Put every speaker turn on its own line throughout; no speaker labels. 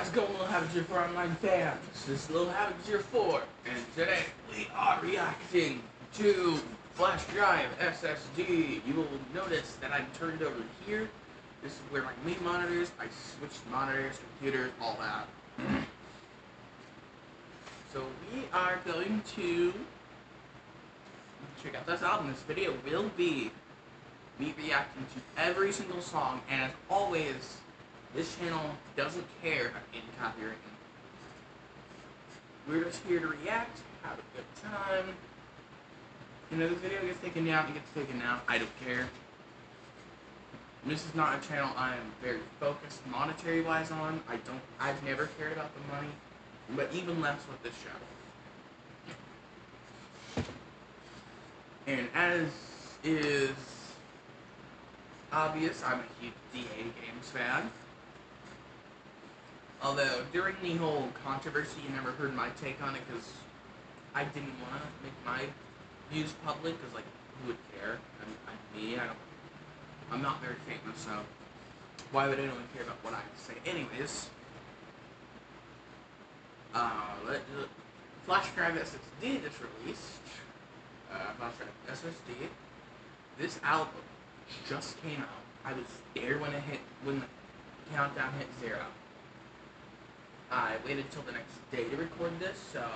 How's it going, Little Habits 4 online fans? This is Little Habits 4, and today we are reacting to Flashdrive SSD. You will notice that I've turned over here. This is where my main monitors, I switched monitors, computers, all that. So we are going to check out this album. This video will be me reacting to every single song, and as always, this channel doesn't care about any copyright. We're just here to react, have a good time. You know, this video gets taken down, it gets taken down. I don't care. This is not a channel I am very focused monetary-wise on. I've never cared about the money, but even less with this show. And as is obvious, I'm a huge DA Games fan. Although, during the whole controversy, you never heard my take on it, because I didn't want to make my views public, because, like, who would care? I'm not very famous, so why would anyone care about what I say? Anyways, Flashdrive SSD just released. Flashdrive SSD. This album just came out. I was there when the countdown hit 0. I waited till the next day to record this, so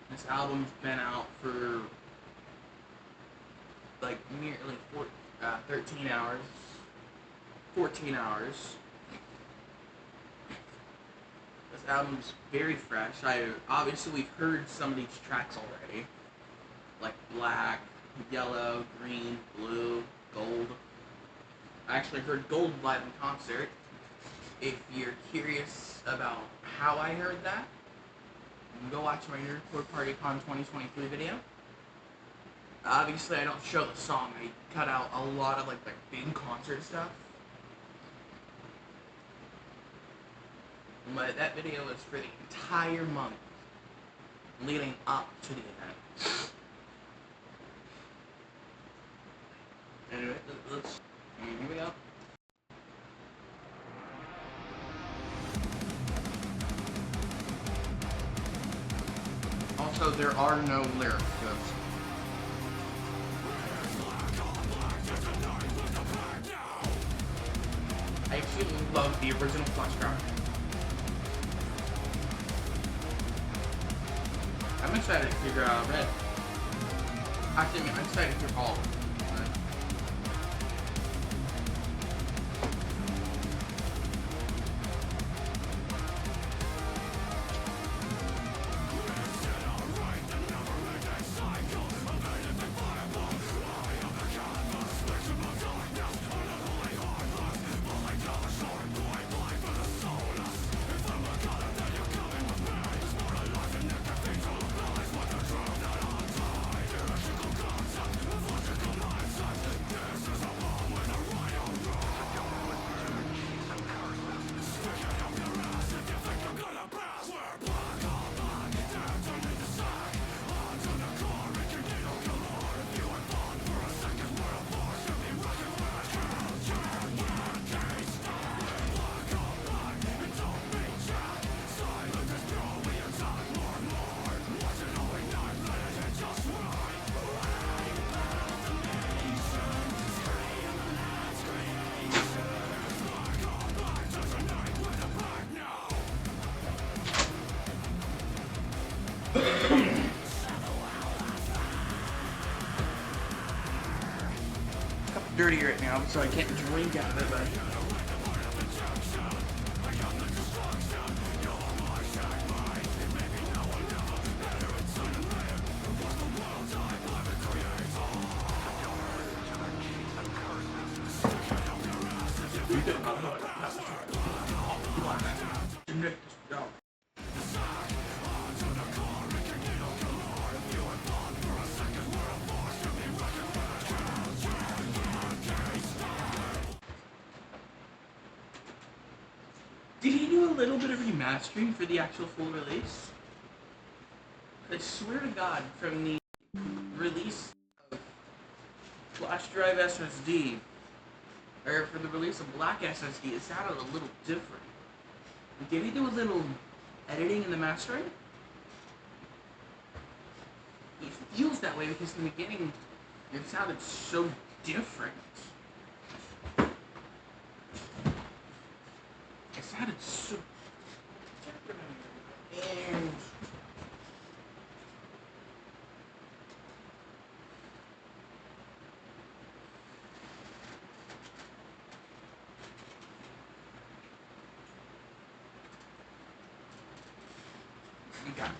this album's been out for like nearly 13 hours, 14 hours. This album's very fresh. Obviously we've heard some of these tracks already, like Black, Yellow, Green, Blue, Gold. I actually heard Gold live in concert. If you're curious about how I heard that, go watch my Nerdcore PartyCon 2023 video. Obviously, I don't show the song. I cut out a lot of like the big concert stuff. But that video was for the entire month leading up to the event. Anyway, here we go. Also, there are no lyrics. I actually love the original Flashdrive. I'm excited to figure out Red. Actually, I'm excited to hear all of them. Dirty right now, so I can't drink out of it, but did he do a little bit of remastering for the actual full release? I swear to God, from the release of Flashdrive SSD, or for the release of Black SSD, it sounded a little different. Did he do a little editing in the mastering? It feels that way because in the beginning it sounded so different. It sounded so different. And okay.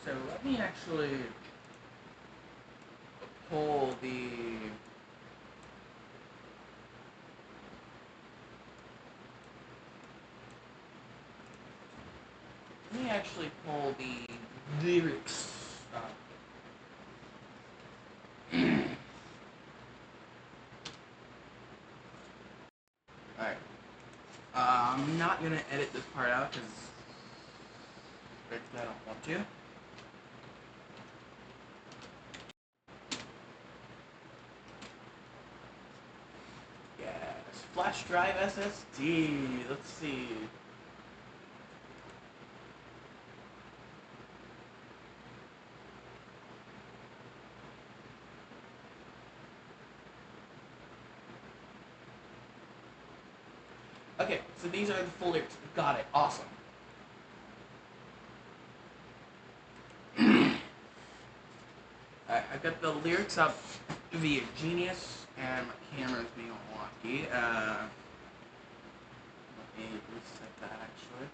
So let me actually pull the lyrics up. Alright. I'm not gonna edit this part out because I don't want to. Yes, Flashdrive SSD. Let's see. Okay, so these are the full lyrics. Got it. Awesome. I got the lyrics up via Genius, and my camera's being all wonky. Let me reset that actually.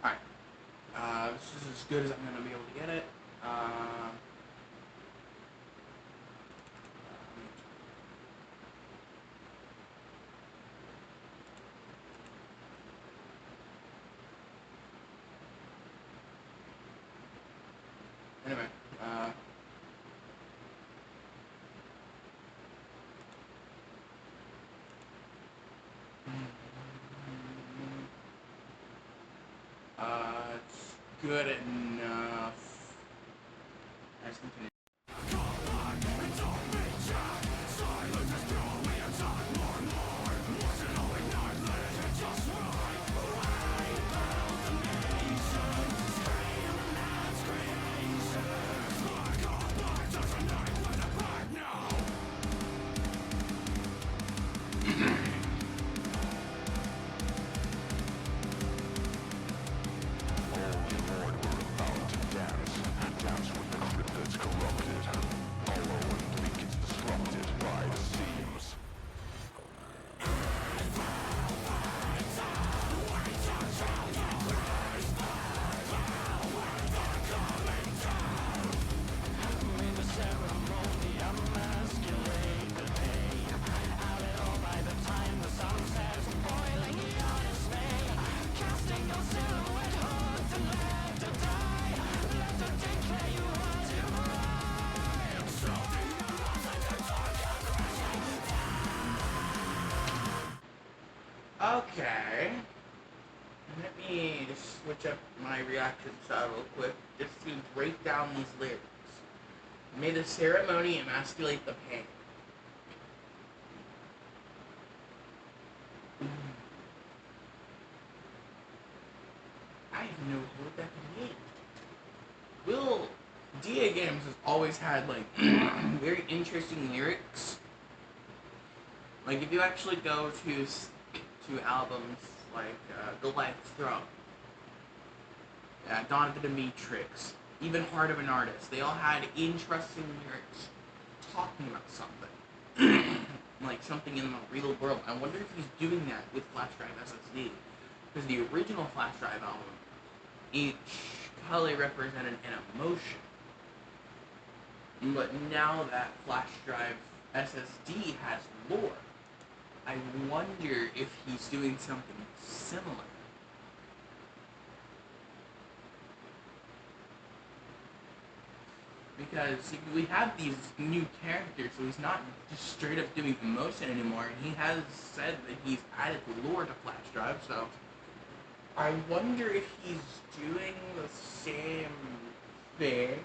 Alright. This is as good as I'm going to be able to get it. Anyway. It's good enough. Let's continue. Okay. Let me just switch up my reaction style real quick, just to break down these lyrics. May the ceremony emasculate the pain. I have no clue what that can mean. Will DA Games has always had like very interesting lyrics. Like if you actually go to albums like Goliath's Throne, Dawn of the Demetrix, even Heart of an Artist, they all had interesting lyrics talking about something. Like something in the real world. I wonder if he's doing that with Flashdrive SSD. Because the original Flashdrive album, each color represented an emotion. But now that Flashdrive SSD has lore, I I wonder if he's doing something similar. Because we have these new characters, so he's not just straight up doing emotion anymore, and he has said that he's added lore to Flashdrive, so I wonder if he's doing the same thing.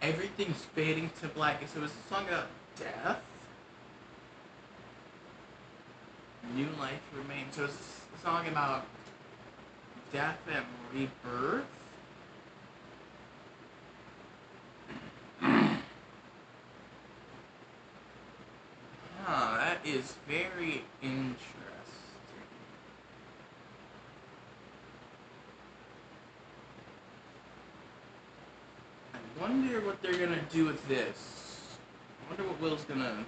Everything's fading to black. So it was a song about death. New life remains. So it's a song about death and rebirth. That is very interesting. I wonder what they're gonna do with this. I wonder what Will's gonna...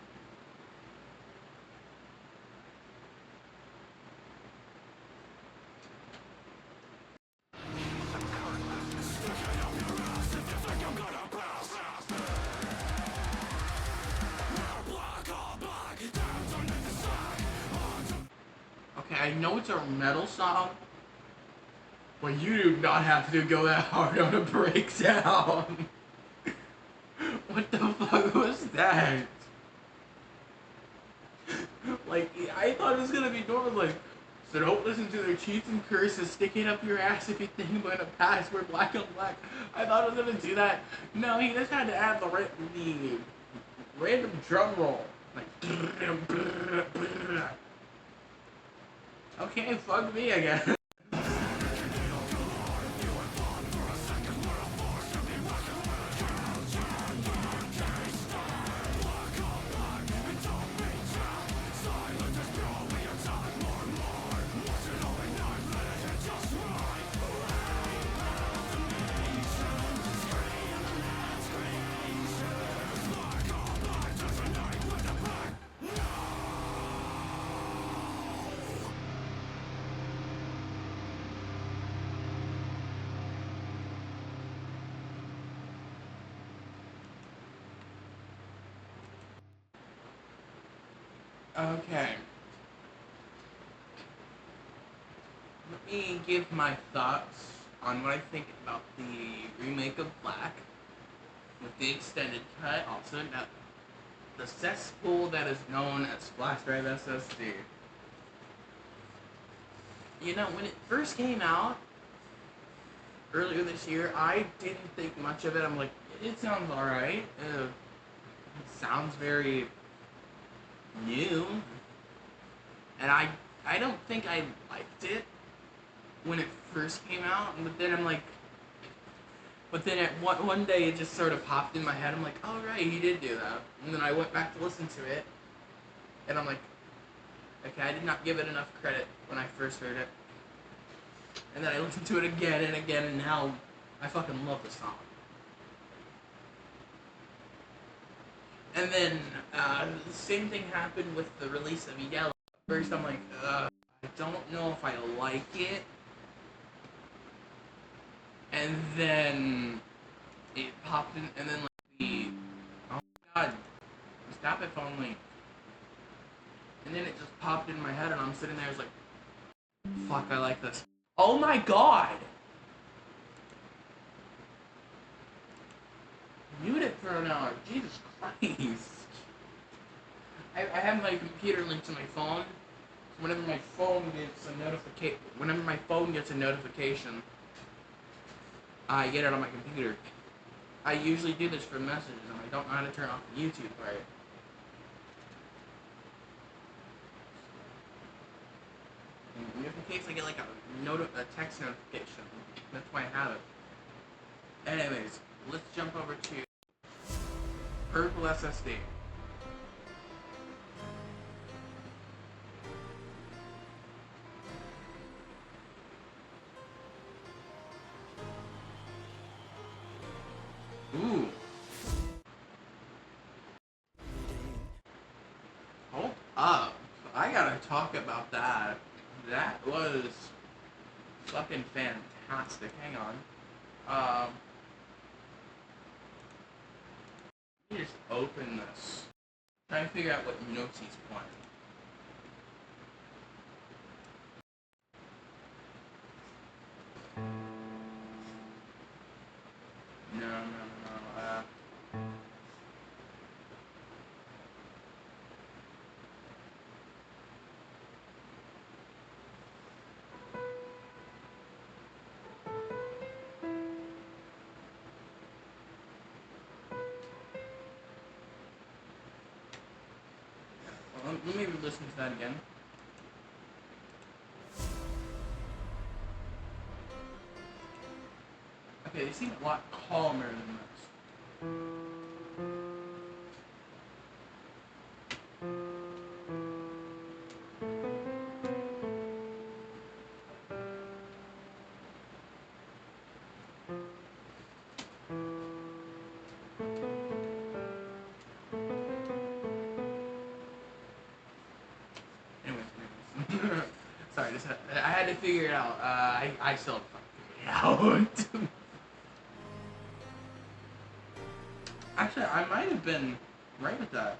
Okay, I know it's a metal song, but you do not have to go that hard on a breakdown. What the fuck was that? Like, I thought it was gonna be normal, like, so don't listen to their cheats and curses, stick it up your ass if you think I'm gonna pass, we're black on black. I thought it was gonna do that. No, he just had to add the random drum roll. Like, okay, fuck me again. Okay. Let me give my thoughts on what I think about the remake of Black with the extended cut, also the cesspool that is known as Flashdrive SSD. You know, when it first came out earlier this year, I didn't think much of it. I'm like, it sounds alright. It sounds very new. And I don't think I liked it when it first came out, but then I'm like, one day it just sort of popped in my head. I'm like, oh right, he did do that. And then I went back to listen to it, and I'm like, okay, I did not give it enough credit when I first heard it. And then I listened to it again and again, and now I fucking love the song. And then the same thing happened with the release of Yellow. First, I'm like, I don't know if I like it. And then it popped in, and then like oh my god, stop it only. And then it just popped in my head, and I'm sitting there, I was like, fuck, I like this. Oh my god! Mute it for an hour, Jesus Christ. I have my computer linked to my phone, so whenever my phone gets a notification, I get it on my computer. I usually do this for messages, and I don't know how to turn off the YouTube part. And if in case I get like a text notification, that's why I have it. Anyways, let's jump over to purple SSD. Ooh. Hold up. I gotta talk about that. That was fucking fantastic. Hang on. Let me just open this. Try and figure out what notes he's playing. No. Let me listen to that again. Okay, they seem a lot calmer than this. Anyways. Sorry, I had to figure it out. I still haven't figured it out. Actually, I might have been right with that.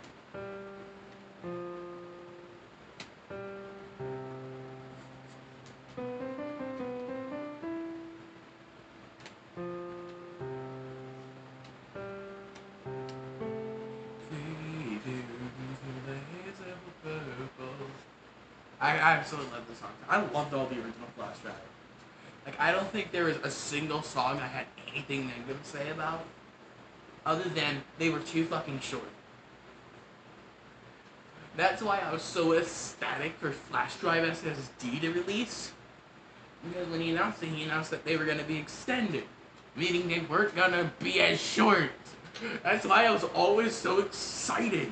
I absolutely love this song. I loved all the original Flashdrive. Like, I don't think there was a single song I had anything negative to say about, other than they were too fucking short. That's why I was so ecstatic for Flashdrive SSD to release. Because when he announced that they were going to be extended, meaning they weren't going to be as short. That's why I was always so excited.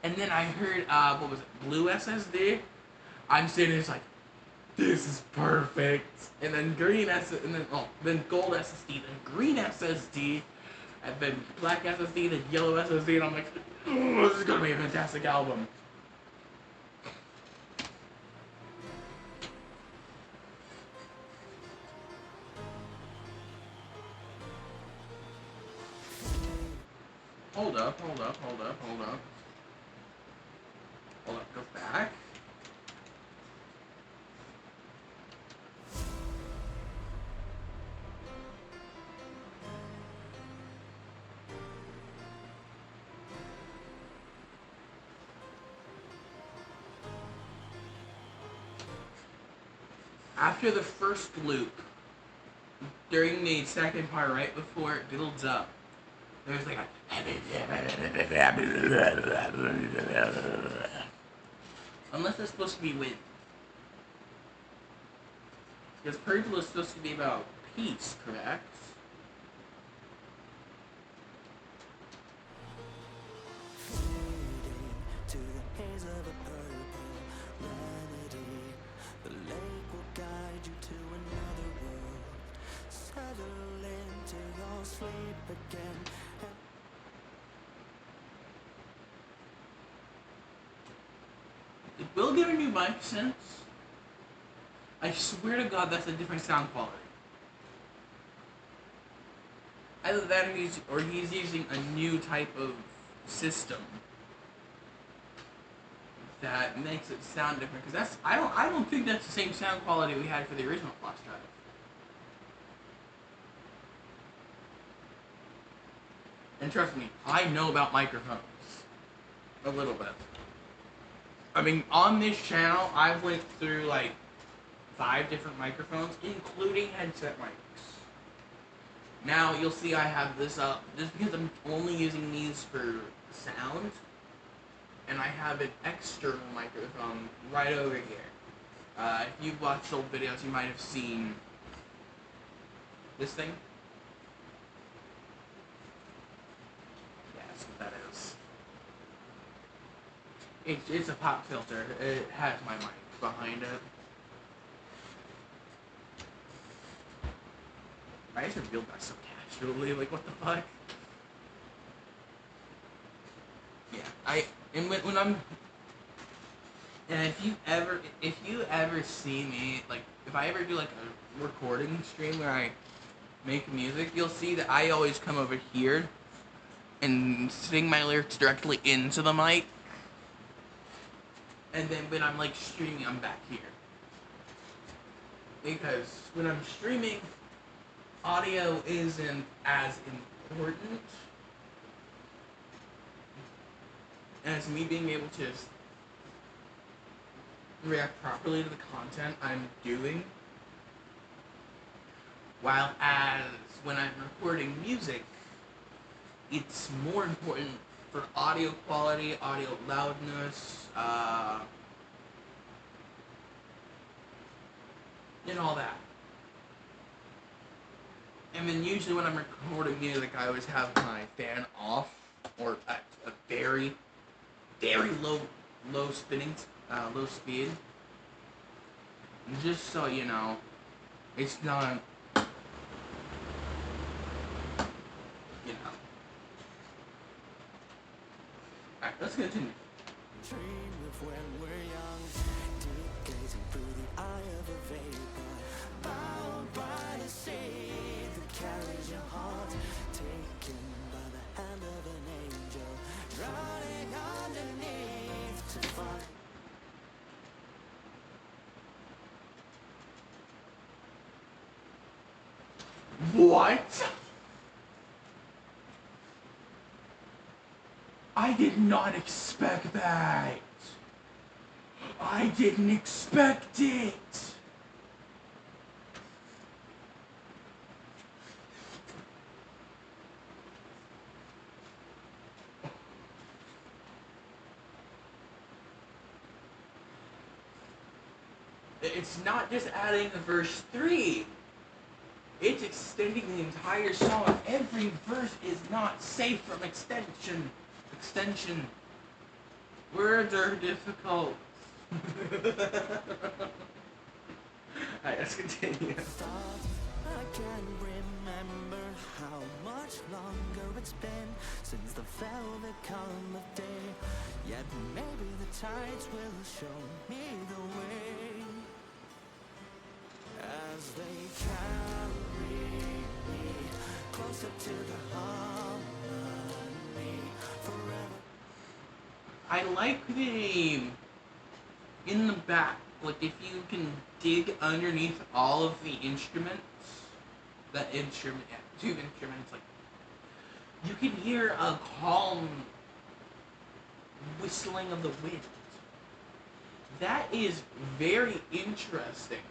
And then I heard, what was it, blue SSD? I'm sitting there, it's like, this is perfect. And then green SSD, and then gold SSD, then green SSD, and then black SSD, then yellow SSD, and I'm like, oh, this is gonna be a fantastic album. Hold up. Hold up, go back. After the first loop, during the second part, right before it builds up, there's like a unless it's supposed to be wind. Because purple is supposed to be about peace, correct? It will get a new mic sense. I swear to God, that's a different sound quality. Either that or he's using a new type of system that makes it sound different. Because I don't think that's the same sound quality we had for the original Flashdrive. And trust me, I know about microphones a little bit. I mean, on this channel, I've went through like 5 different microphones, including headset mics. Now, you'll see I have this up just because I'm only using these for sound, and I have an external microphone right over here. If you've watched old videos, you might have seen this thing. Yeah, that's what that is. It's a pop filter. It has my mic behind it. I just revealed that so casually. Like, what the fuck? Yeah, when I'm, and if you ever see me, like, if I ever do like a recording stream where I make music, you'll see that I always come over here and sing my lyrics directly into the mic. And then when I'm like streaming, I'm back here. Because when I'm streaming, audio isn't as important as me being able to react properly to the content I'm doing. While as when I'm recording music, it's more important for audio quality, audio loudness, and all that. And then usually when I'm recording music, I always have my fan off or at a very, very low spinning, low speed. Just so you know, it's not, you know. Alright, let's continue. Dream of when we're young, deep gazing through the eye of a vapor, bound by a sea that carries your heart, taken by the hand of an angel, drowning underneath to find. What? I did not expect that. I didn't expect it. It's not just adding a verse 3. It's extending the entire song. Every verse is not safe from extension. Words are difficult. Alright, let's continue. I can remember how much longer it's been since the velvet come of day. Yet maybe the tides will show me the way as they carry me closer to the harmony forever. I like the in the back, like if you can dig underneath all of the instruments, two instruments, like you can hear a calm whistling of the wind. That is very interesting.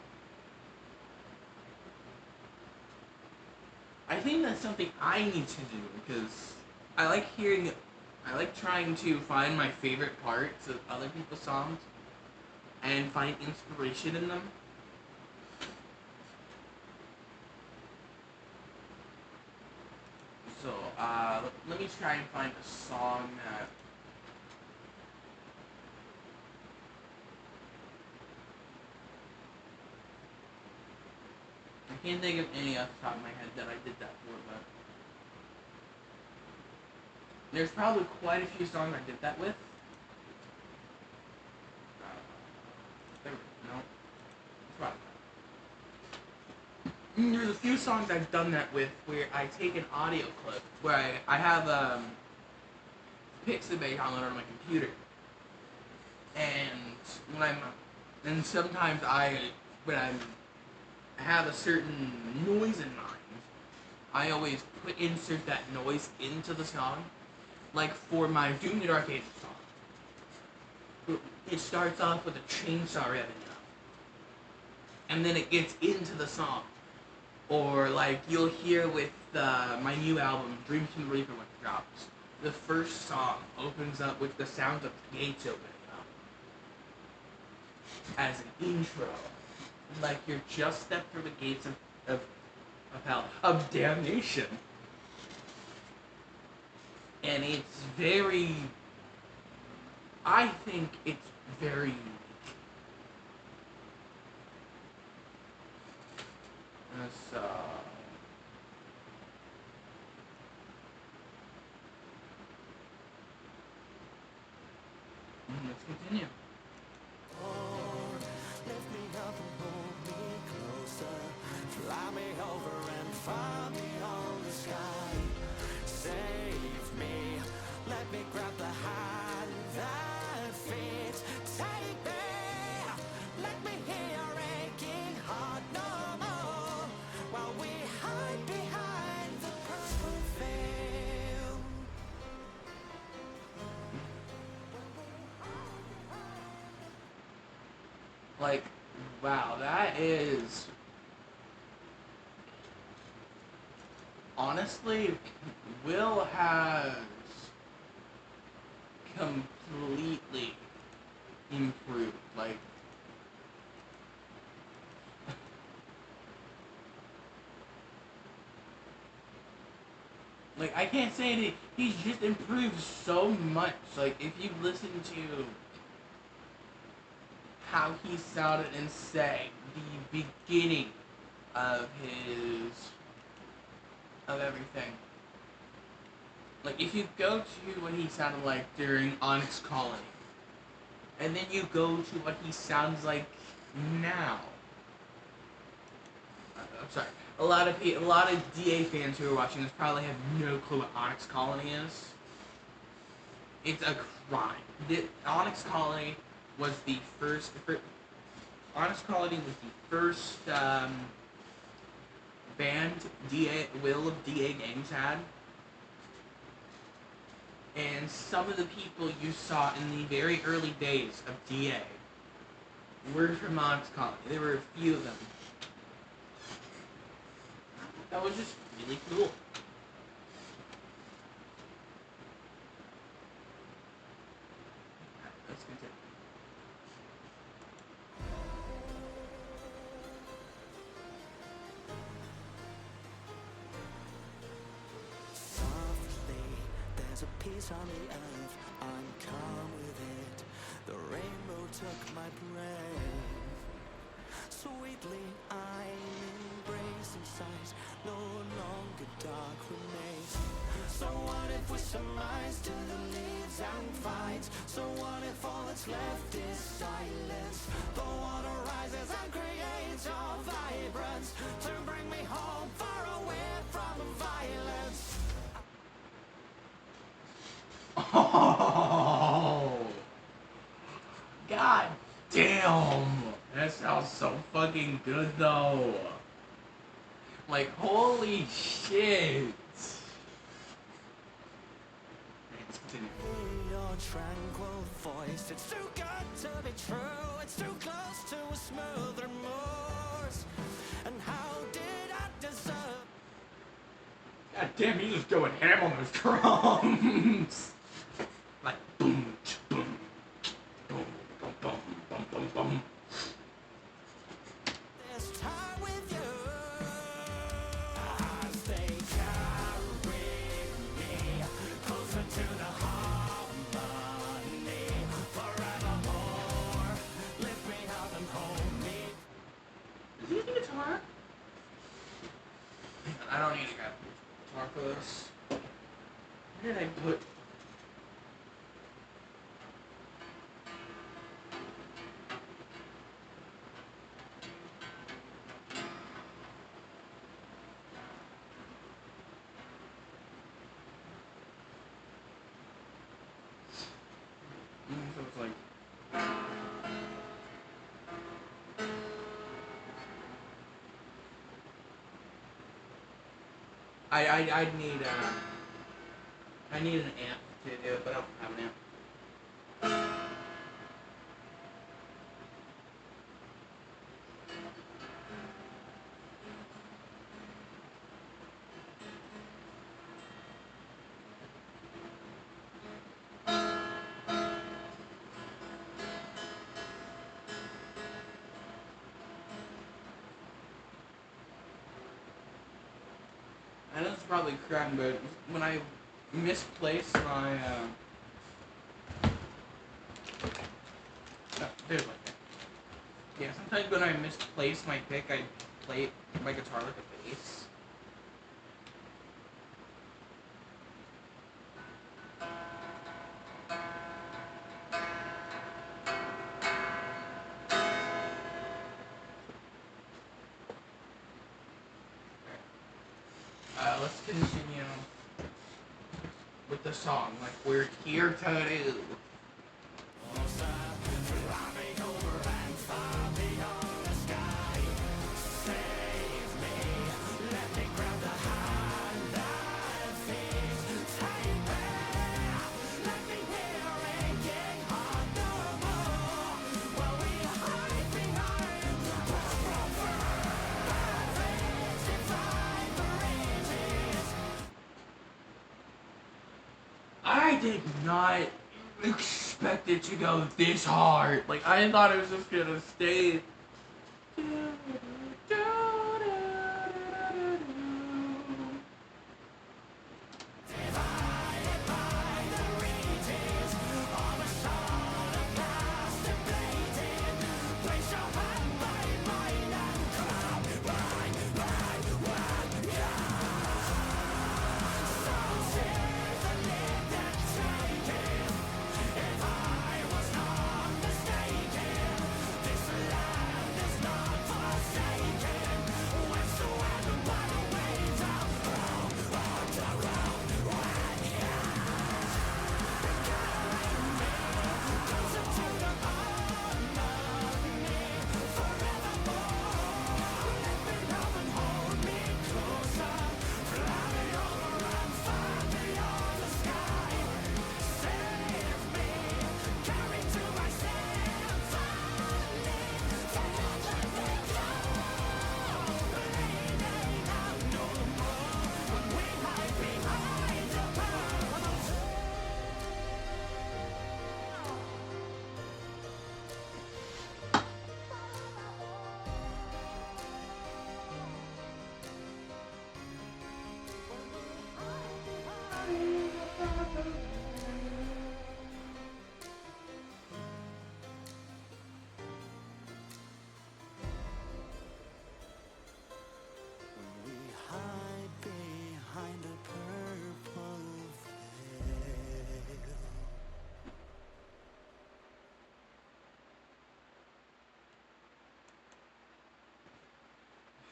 I think that's something I need to do because I like trying to find my favorite parts of other people's songs and find inspiration in them. So, let me try and find a song that I can't think of any off the top of my head that I did that for, but there's probably quite a few songs I did that with. There's a few songs I've done that with where I take an audio clip where I have Pixabay downloaded on my computer, and sometimes when I have a certain noise in mind, I always insert that noise into the song. Like for my Doom in the Dark Ages song, it starts off with a chainsaw revving up, and then it gets into the song. Or like you'll hear with my new album, Dreams from the Reaper, when it drops. The first song opens up with the sound of the gates opening up as an intro. Like you're just stepped through the gates of hell, of damnation. And it's very, I think it's very unique. So, let's continue.
Lift me up and hold me closer. Fly me over and find me on the sky. Save me, let me grab the hand that fits. Take me, let me hear your aching heart no more. While we hide behind the purple veil.
Like, wow, that is honestly, Will has completely improved. Like I can't say that he's just improved so much. Like if you listen to how he sounded in say the beginning of his of everything. Like if you go to what he sounded like during Onyx Colony, and then you go to what he sounds like now. I'm sorry. A lot of DA fans who are watching this probably have no clue what Onyx Colony is. It's a crime. Onyx Colony was the first. Onyx Colony was the first band Will of DA Games had, and some of the people you saw in the very early days of DA were from Onyx Colony. There were a few of them. That was just really cool. Let's continue.
Softly, there's a peace on the earth, I'm calm with it. The rainbow took my breath. Sweetly, I'm embracing sights, no longer dark remains. So what if we surmise to the leaves and fights? So what if all that's left is silence? The water rises and creates a vibrance to bring me home, far away from violence.
Oh, God damn. That sounds so fucking good though. Like, holy shit. Let's continue.
Your tranquil voice, it's too good to be true. It's too close to a smooth remorse. And how did I deserve?
God damn, you just going ham on those drums. Like, boom, boom, boom, boom, boom, boom, boom, boom.
This time with you, as they carry me closer to the harmony forevermore. Lift me up and hold me.
Is he using a guitar? I don't need to grab a guitar for this. Where did I put? So it's like. I'd need I need an amp to do it, but I don't have an amp. I know it's probably crap, but when I misplace my, no, there's my pick. Yeah, sometimes when I misplace my pick, I play my guitar like a bass. Let's continue with the song, like we're here to do. I did not expect it to go this hard. Like, I thought it was just gonna stay.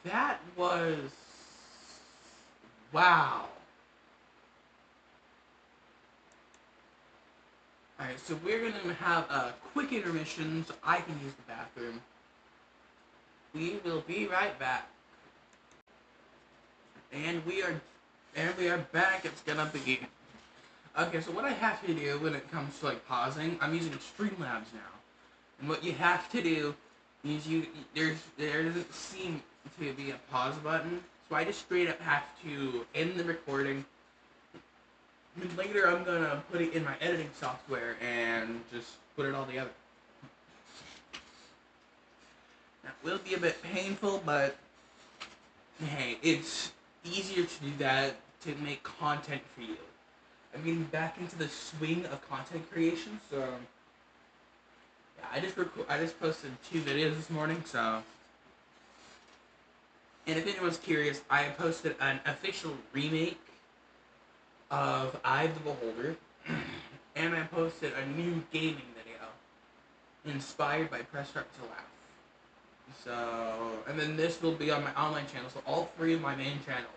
That was. Wow. Alright, so we're gonna have a quick intermission so I can use the bathroom. We will be right back. And we are back. It's gonna be. Okay, so what I have to do when it comes to like pausing, I'm using Streamlabs now. And what you have to do is there doesn't seem to be a pause button, so I just straight up have to end the recording. And later I'm gonna put it in my editing software and just put it all together. That will be a bit painful, but hey, it's easier to do that to make content for you. I'm getting back into the swing of content creation, so yeah, I just posted 2 videos this morning, so. And if anyone's curious, I posted an official remake of Eye of the Beholder, and I posted a new gaming video inspired by Press Start to Laugh. So, and then this will be on my online channel, so all 3 of my main channels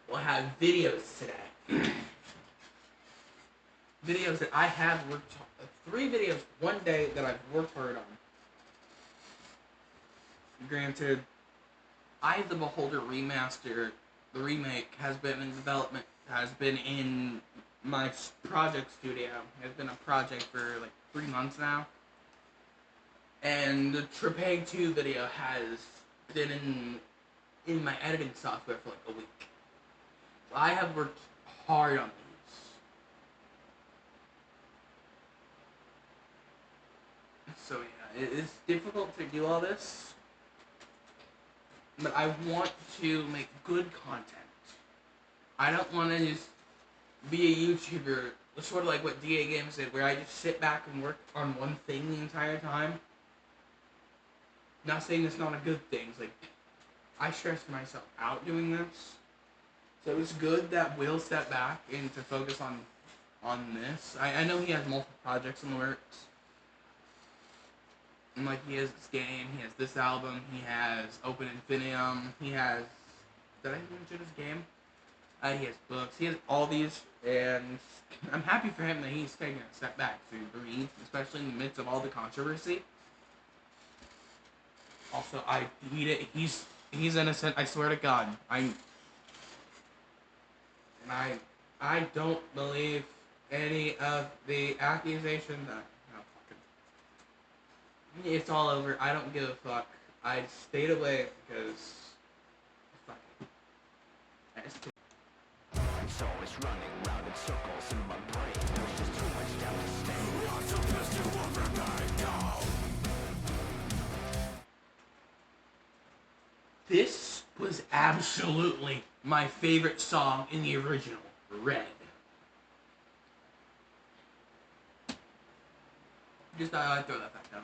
will have videos today. Videos that I have worked on. 3 videos one day that I've worked hard on. Granted, Eye of the Beholder remaster, the remake, has been in development, has been in my project studio. It's been a project for like 3 months now. And the Trepeg 2 video has been in my editing software for like a week. So I have worked hard on these. So yeah, it's difficult to do all this. But I want to make good content. I don't want to just be a YouTuber, sort of like what DA Games did, where I just sit back and work on one thing the entire time. Not saying it's not a good thing. It's like, I stressed myself out doing this. So it's good that Will stepped back and to focus on this. I know he has multiple projects in the works. And like he has this game, he has this album, he has Open Infinium, he has, did I mention his game? He has books, he has all these, and I'm happy for him that he's taking a step back to breathe, especially in the midst of all the controversy. Also, he's innocent, I swear to God. I don't believe any of the accusations that, it's all over. I don't give a fuck. I stayed away because fuck it.
So it's running round in circles in my brain. There's just too much down to stay. I'm too pissed to overnight now.
This was absolutely my favorite song in the original, Red. Just thought I'd throw that back down.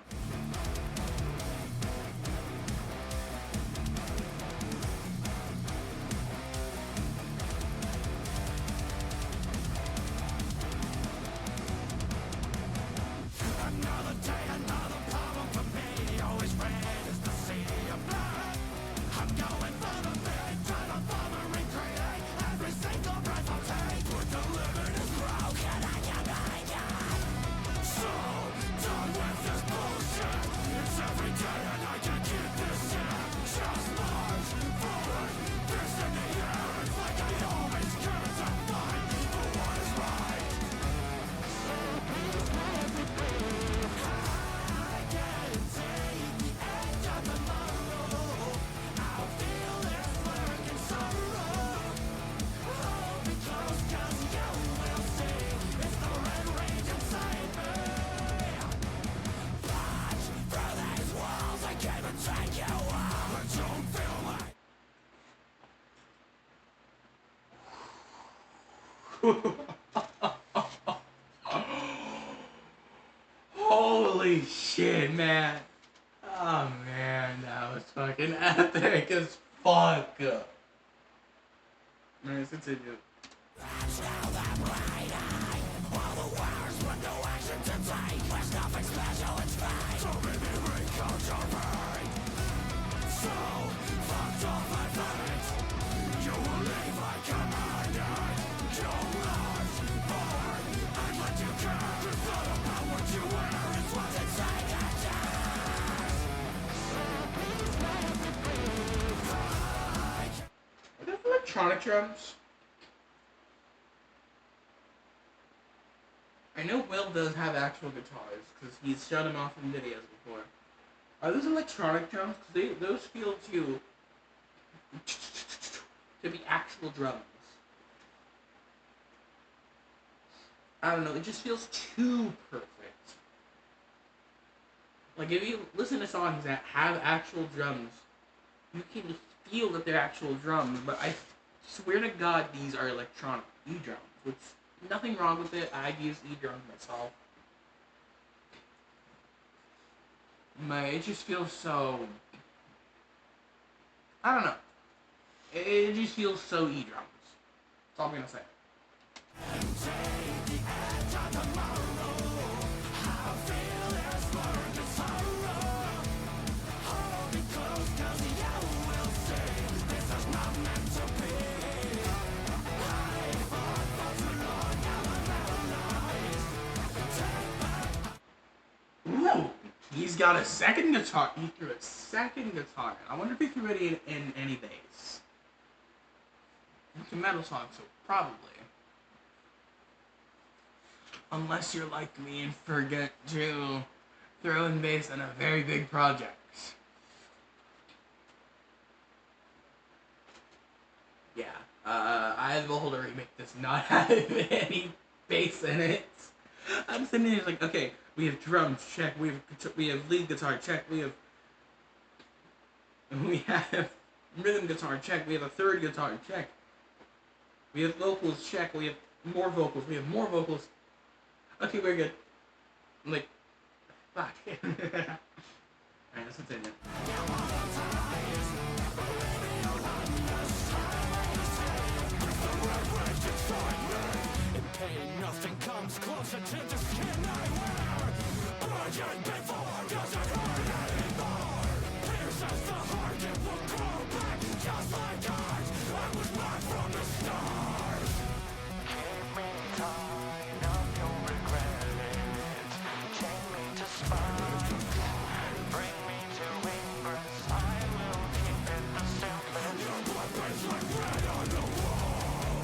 Another day, another problem for me. Always red is the sea of blood. I'm going for the big, trying to follow and recreate every single breath I take. With the limit is broken, I can't make it. So done with this bullshit. It's every day and I can't keep this in. Just march forward, fist in the air. It's like I always care to fight for what is right.
Holy shit, man. Oh man, that was fucking epic as fuck. Let's continue.
That's how that bright eye. All the wires with no action to take. There's nothing special, it's fake. So maybe recounts are right. So fucked off my face. You will leave like a magnet. You'll rush forward and let you care. It's not about what you wear, it's what's inside your chest.
Are those electronic drums? I know Will does have actual guitars, because he's shown them off in videos before. Are those electronic drums? Because those feel to be actual drums. I don't know, it just feels too perfect. Like, if you listen to songs that have actual drums, you can feel that they're actual drums, but I swear to God these are electronic E-drums, which, nothing wrong with it, I've used E-drums myself. But it just feels so, I don't know, it just feels so E-drums. That's all I'm gonna say. Ooh, he's got a second guitar. He threw a second guitar. I wonder if he threw it in any bass. It's a metal song, so probably. Unless you're like me and forget to throw in bass in a very big project. Yeah, I had Beholder remake does not have any bass in it. I'm sitting here like, okay, we have drums, check. We have lead guitar, check. We have rhythm guitar, check. We have a third guitar, check. We have vocals, check. We have more vocals. We have more vocals. Okay, we're good. I'm like, fuck. Alright, let's continue.
Nothing comes closer to the skin I wear. Burning before doesn't hurt anymore. Pierces the heart, it will grow back just like I was born from the start. Keep me tied up, you'll regret it. Chain me to spine. Bring me to ingress. I will keep it the simplest. Your blood rains like red on the wall.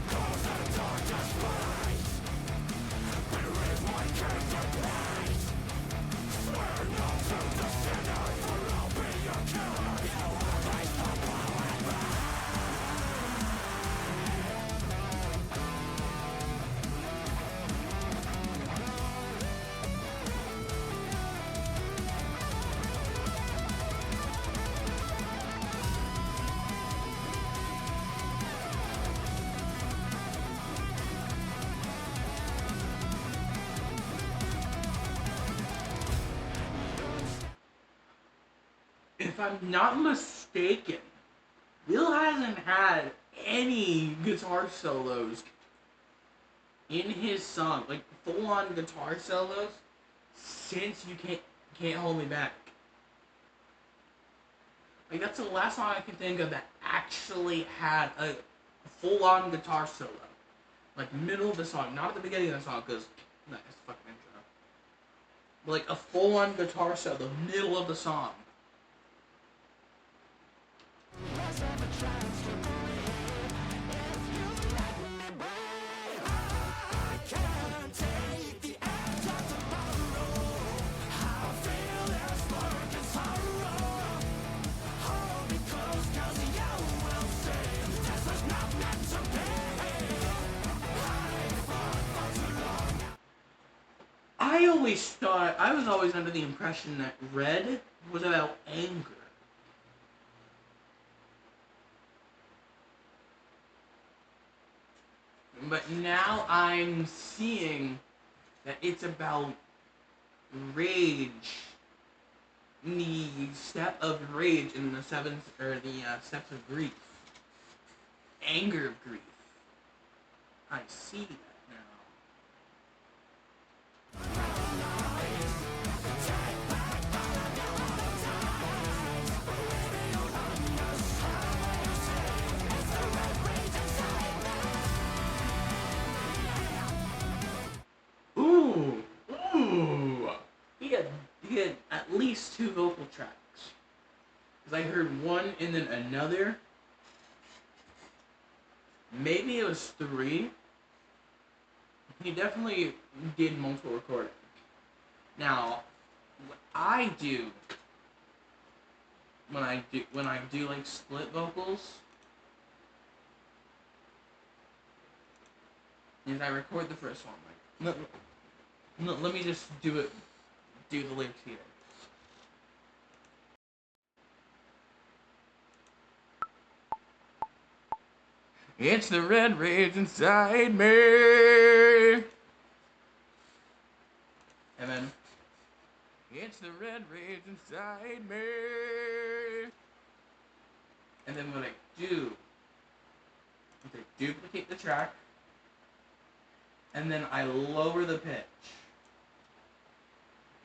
Cause the darkest light. There is one kingdom light. Swear no to the sinner, for I'll be your killer. You will raise the power and burn.
If I'm not mistaken, Will hasn't had any guitar solos in his song, like full-on guitar solos, since You Can't Hold Me Back. Like, that's the last song I can think of that actually had a full-on guitar solo. Like, middle of the song, not at the beginning of the song, because that's fucking intro. But like a full-on guitar solo, middle of the song. I was always under the impression that Red was about anger. But now I'm seeing that it's about rage. The step of rage in the steps of grief. Anger of grief. I see that now. Ooh. He had at least 2 vocal tracks. Because I heard one and then another. Maybe it was 3. He definitely did multiple recordings. Now, what I do when I do like split vocals is I record the first one. Like, let me just do the lyrics here. It's the red rage inside me. And then, it's the red rage inside me. And then what I do is I duplicate the track, and then I lower the pitch.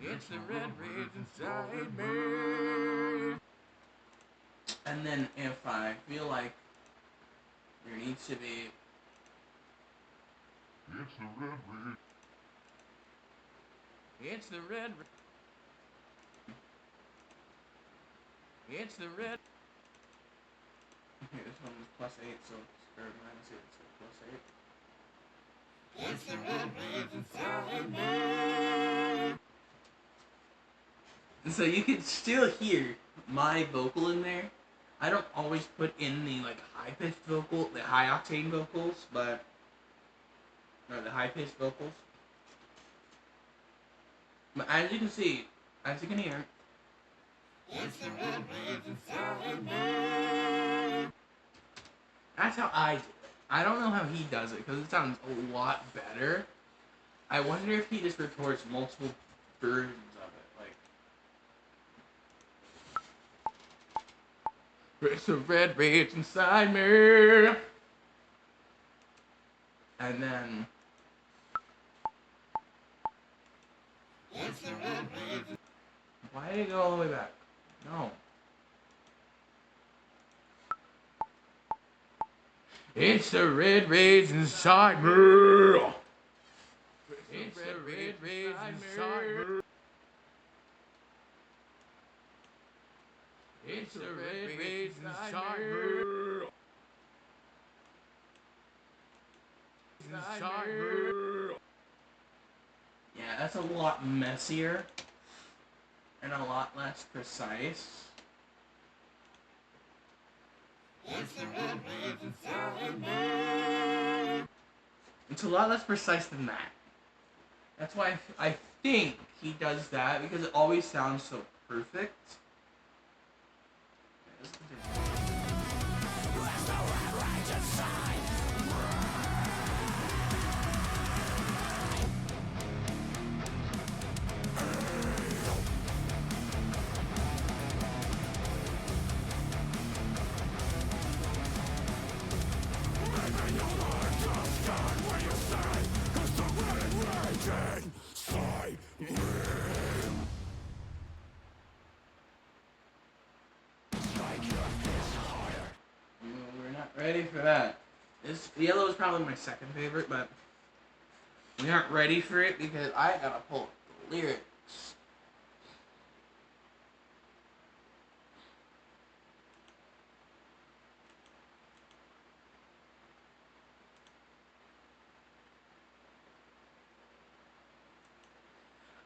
It's the red rage inside me. And then if I feel like there needs to be... It's the red rage. It's the red... It's the red... Okay, this one was plus 8, so it's minus 8, so plus 8. It's the red rage inside me. And so you can still hear my vocal in there. I don't always put in the like high-pitched vocal, the high-octane vocals, but... No, the high-pitched vocals. But as you can see, as you can hear... It's the red rage inside me. That's how I do it. I don't know how he does it because it sounds a lot better. I wonder if he just records multiple versions of it. Like, it's a red rage inside me. And then. Why did it go all the way back? No. It's a red rage inside me. It's a red rage inside me. It's a red rage inside me. Inside me. Yeah, that's a lot messier and a lot less precise. It's a lot less precise than that. That's why I think he does that, because it always sounds so perfect. We're not ready for that. This yellow is probably my second favorite, but we aren't ready for it because I gotta pull up the lyrics.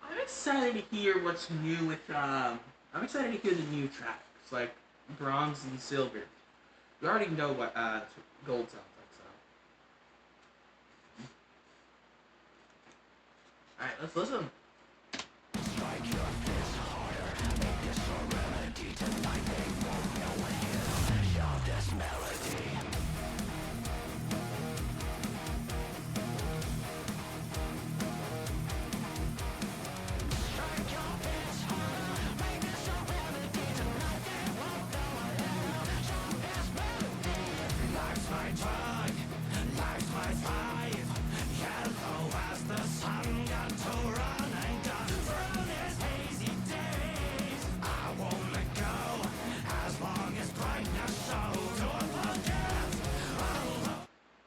I'm excited to hear what's new with I'm excited to hear the new tracks like Bronze and Silver. You already know what Gold sounds like, so. Alright, let's listen. Strike your fist harder, make this your remedy. Tonight they won't know when you finish of this melody. Strike your fist harder, make this your remedy. Tonight they won't know when you finish of this melody. Life's my drug, life's my vibe. Yellow as the sun got to run and gun through these hazy days. I won't let go as long as brightness shows or forget.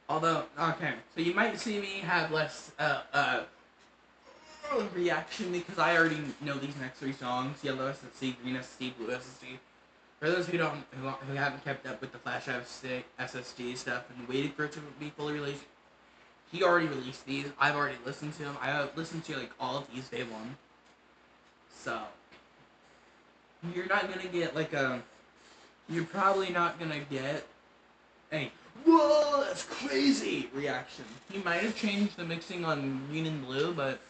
Although, okay, so you might see me have less reaction because I already know these next three songs: Yellow SSD, Green SSD, Blue SSD. For those who haven't kept up with the Flashdrive SSD stuff and waited for it to be fully released, he already released these. I've already listened to them. I have listened to like all of these day one. So you're not gonna get like a. You're probably not gonna get a "whoa, that's crazy" reaction. He might have changed the mixing on Green and Blue, but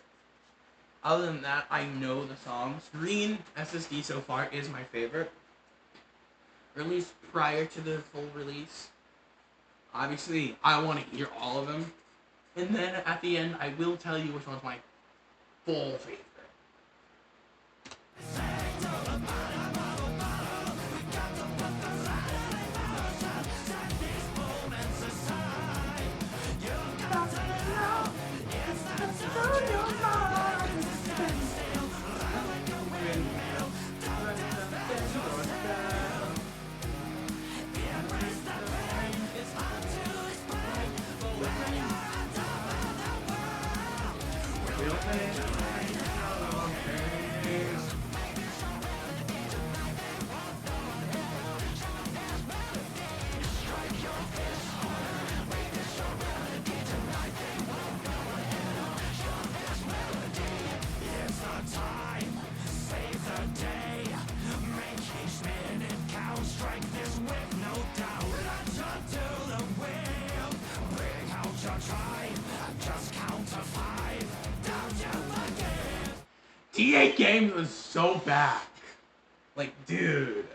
other than that, I know the songs. Green SSD so far is my favorite. Released prior to the full release. Obviously, I want to hear all of them. And then at the end, I will tell you which one's my full favorite. T8 Games was so back. Like, dude.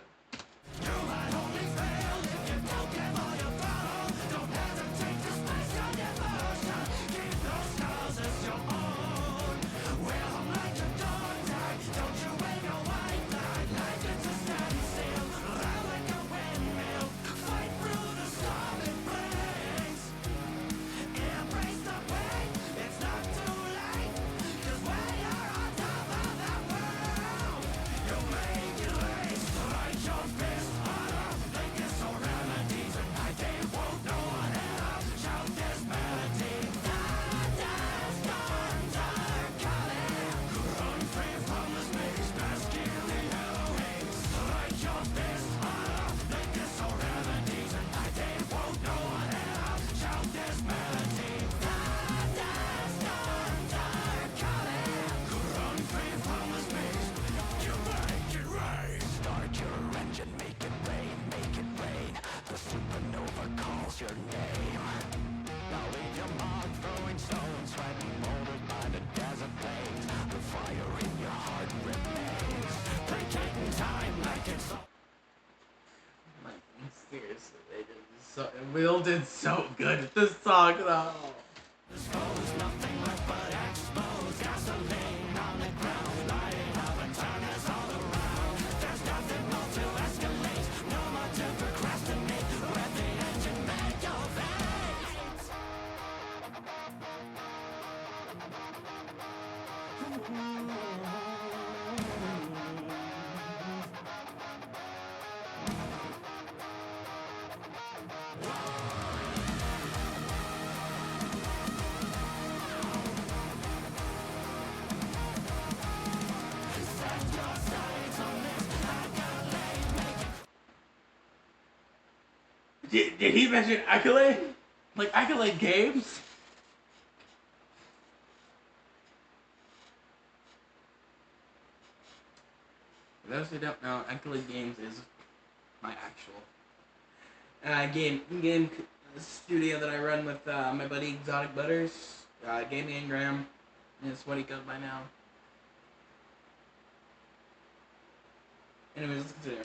So Will did so good with this song though. Did he mention Accolade? Like Accolade Games? For those who don't know, Accolade Games is my actual game studio that I run with my buddy Exotic Butters, Gaming and Graham is what he goes by now. Anyways, let's continue.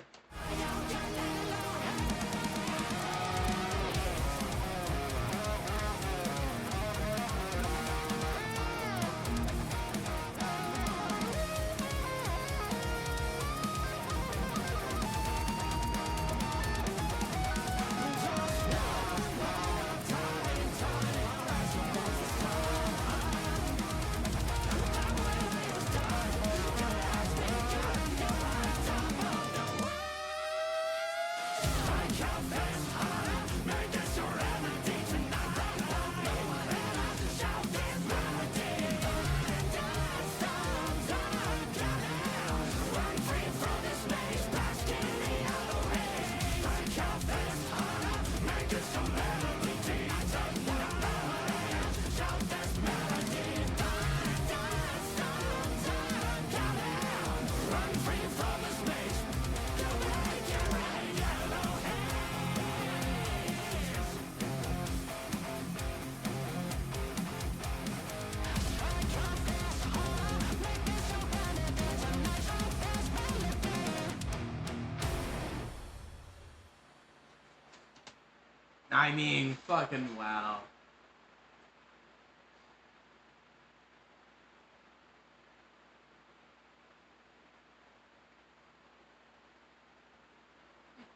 I mean, fucking wow.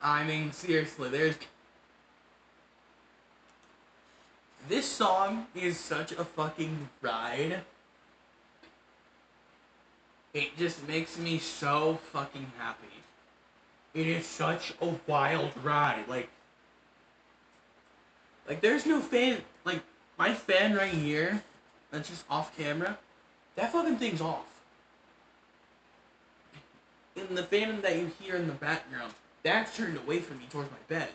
I mean, seriously, this song is such a fucking ride. It just makes me so fucking happy. It is such a wild ride. Like there's no fan, like, my fan right here, that's just off camera, that fucking thing's off. And the fan that you hear in the background, that's turned away from me towards my bed.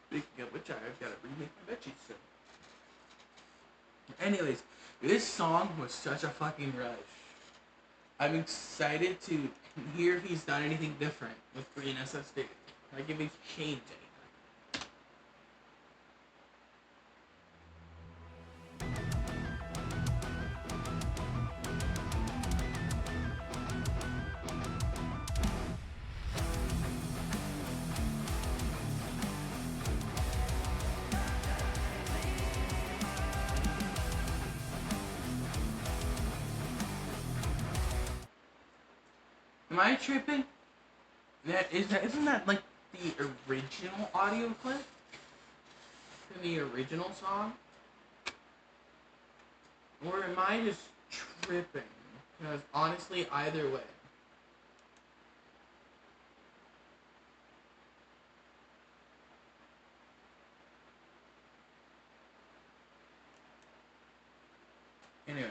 Speaking of which, I've got to remake my bed sheets soon. Anyways, this song was such a fucking rush. I'm excited to hear if he's done anything different with Green SSD. Like if he's changed anything. Am I tripping? Isn't that like the original audio clip? From the original song? Or am I just tripping? Because honestly, either way. Anyways.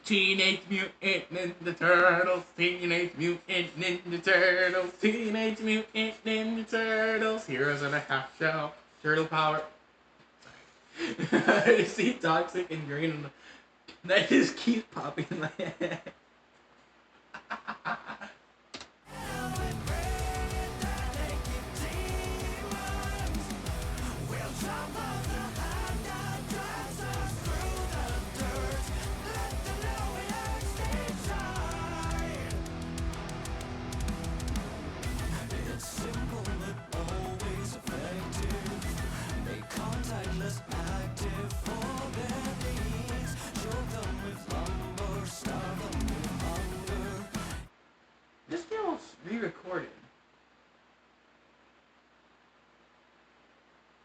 Teenage Mutant Ninja Turtles, Teenage Mutant Ninja Turtles, Teenage Mutant Ninja Turtles, Heroes of the Half Shell, Turtle Power. I see Toxic and Green, and that just keeps popping in my head. This feels re-recorded.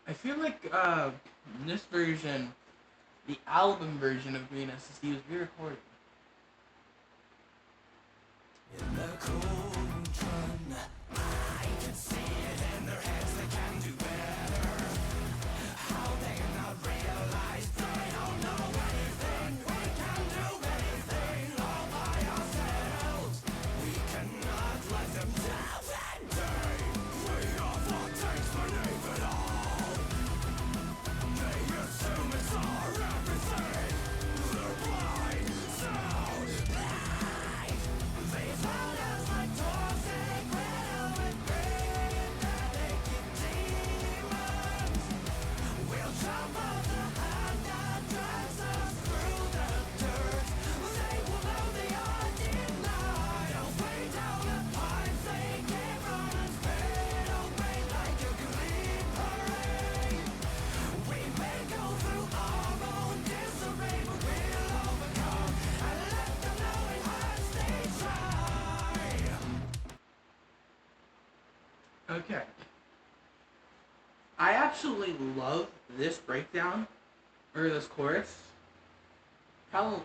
I feel like this version, the album version of Green SSD was re-recorded.
In the cold run, I can see it in their heads, they can do better. How they not realize they don't know anything. We can do anything all by ourselves. We cannot let them down and day. We are what takes beneath it all. They assume it's our everything. They're blind, sound, blind. They found us like toxic red with green addicted demons. We'll jump off the hand that drives us through the dirt. They will know they are denied. I'll way down the pipes they came from and spit away like a green parade. We may go through our own disarray, but we'll overcome and let them know it hurts, they try.
Okay. I absolutely love this breakdown, or this chorus. Probably,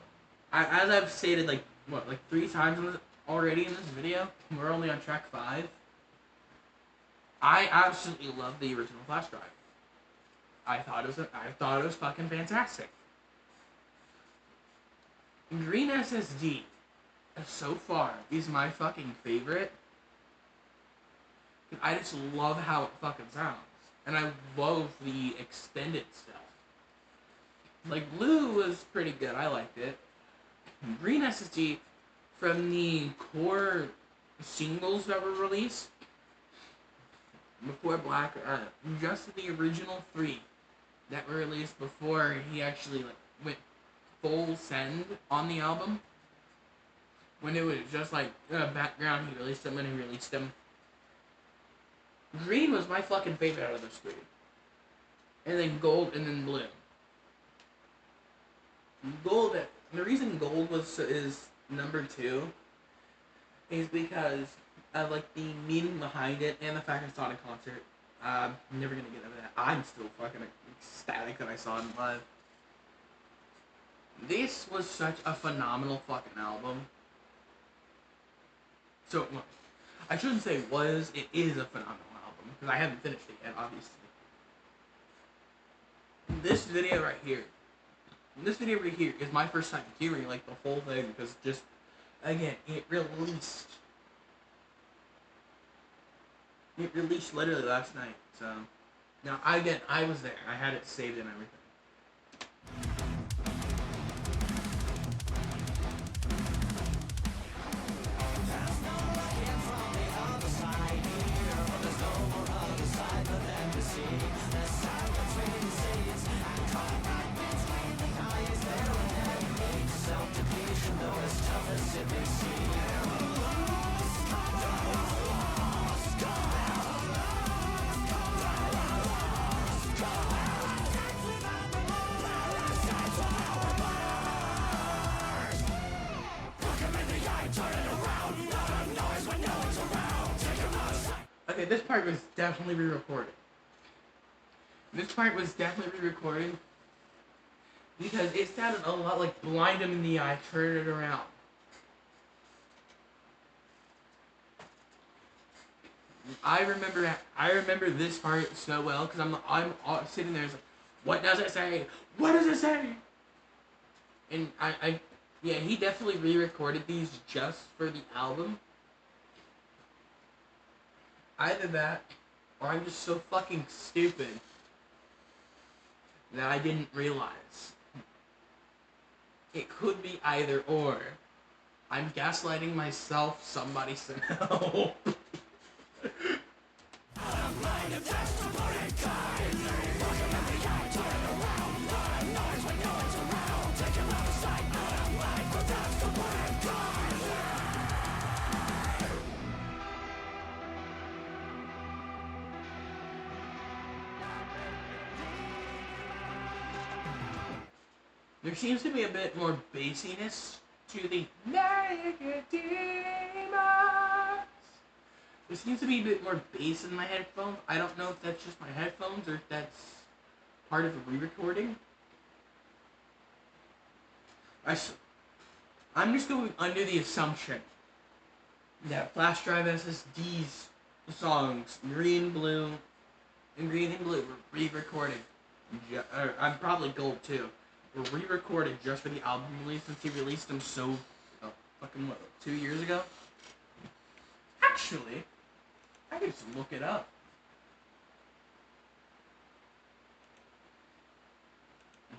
as I've stated like 3 times already in this video. We're only on track 5. I absolutely love the original Flashdrive. I thought it was fucking fantastic. Green SSD, so far, is my fucking favorite. I just love how it fucking sounds. And I love the extended stuff. Like, Blue was pretty good. I liked it. Green SSD, from the core singles that were released before Black, just the original 3 that were released before he actually went full send on the album. When it was just background, he released them and he released them. Green was my fucking favorite out of those 3. And then Gold, and then Blue. Gold, the reason Gold is number 2 is because of the meaning behind it and the fact it's not a concert. I'm never gonna get over that. I'm still fucking ecstatic that I saw him live. This was such a phenomenal fucking album. So, well, I shouldn't say was, it is a phenomenal album, because I haven't finished it yet, obviously. This video right here is my first time hearing the whole thing, because just, again, it released literally last night, so, now, again, I was there, I had it saved and everything. Okay, this part was definitely re-recorded. Because it sounded a lot like Blind Him in the Eye, Turn It Around. I remember this part so well because I'm sitting there, it's like, what does it say? What does it say? And I Yeah, he definitely re-recorded these just for the album. Either that, or I'm just so fucking stupid that I didn't realize. It could be either or. I'm gaslighting myself, somebody send help. There seems to be a bit more bassiness to the Nicodemus. There seems to be a bit more bass in my headphones. I don't know if that's just my headphones or if that's part of a re-recording. I'm just going under the assumption that Flashdrive SSD's songs, Green and Blue were re-recorded. I'm probably Gold too. Were re-recorded just for the album release since he released them so fucking what, 2 years ago? Actually, I could just look it up.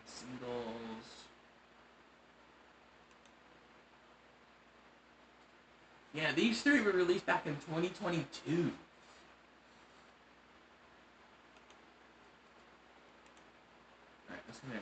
Singles. Yeah, these three were released back in 2022. Alright, let's go ahead.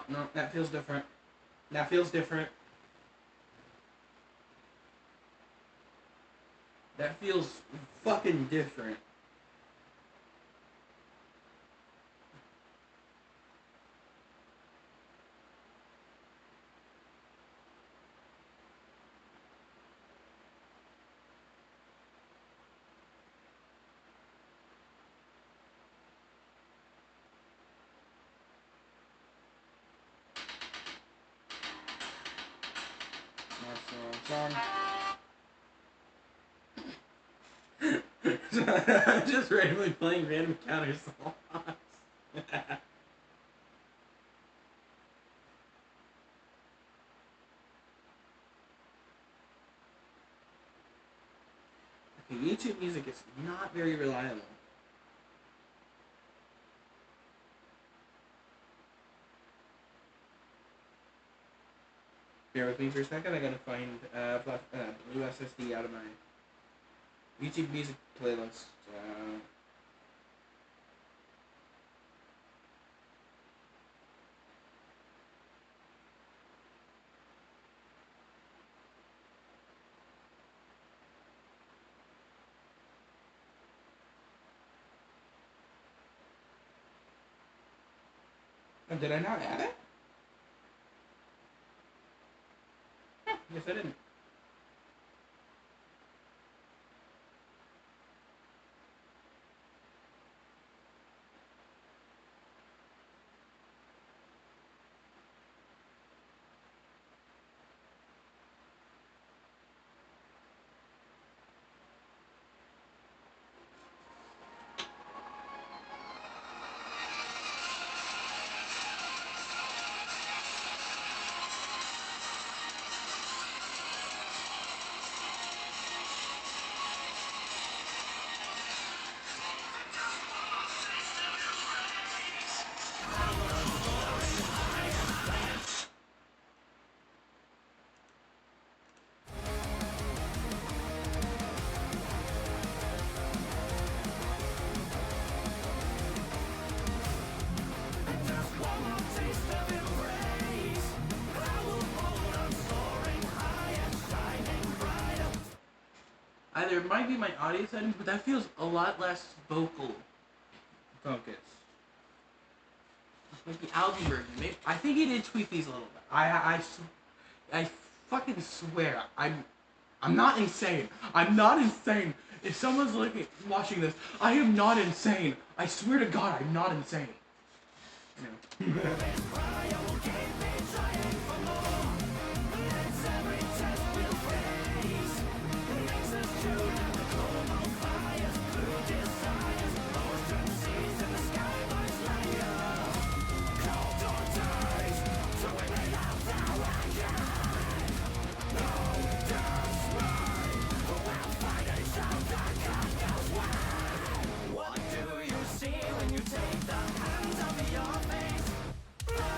No, that feels different. That feels different. That feels fucking different. I'm just randomly playing random counter songs. Okay, YouTube music is not very reliable. Bear with me for a second. I gotta find Blue SSD out of my YouTube music playlist. Did I not add it? Yes, I didn't. Either it might be my audio settings, but that feels a lot less vocal.
Focus.
Like the album version. Maybe, I think he did tweak these a little bit. I fucking swear, I'm not insane. I'm not insane. If someone's watching this, I am not insane. I swear to God, I'm not insane. No.
What do you see when you take the hands off your face?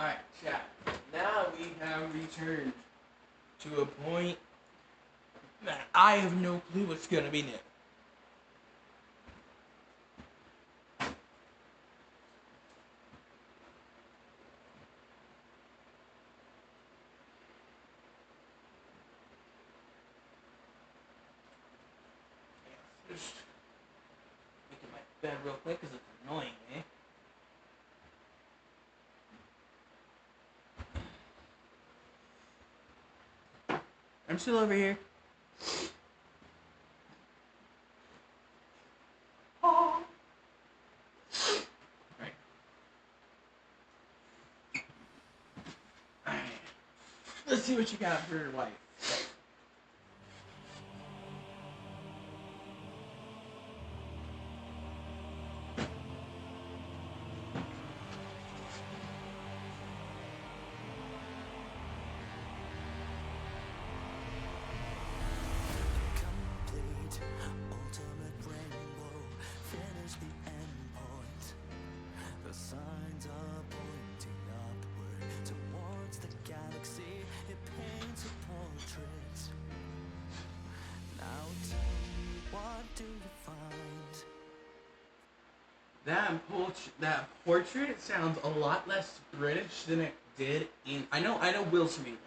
Alright, chat. Now we have returned to a point that I have no clue what's gonna be next. Just making my bed real quick because it's annoying me. I'm still over here. Oh. Alright. Alright. Let's see what you got for your wife.
Complete, ultimate rainbow, finish the end point. The signs are pointing upward towards the galaxy. It paints a portrait. Now tell me, what do you find?
That portrait sounds a lot less British than it did in. I know Will's from England.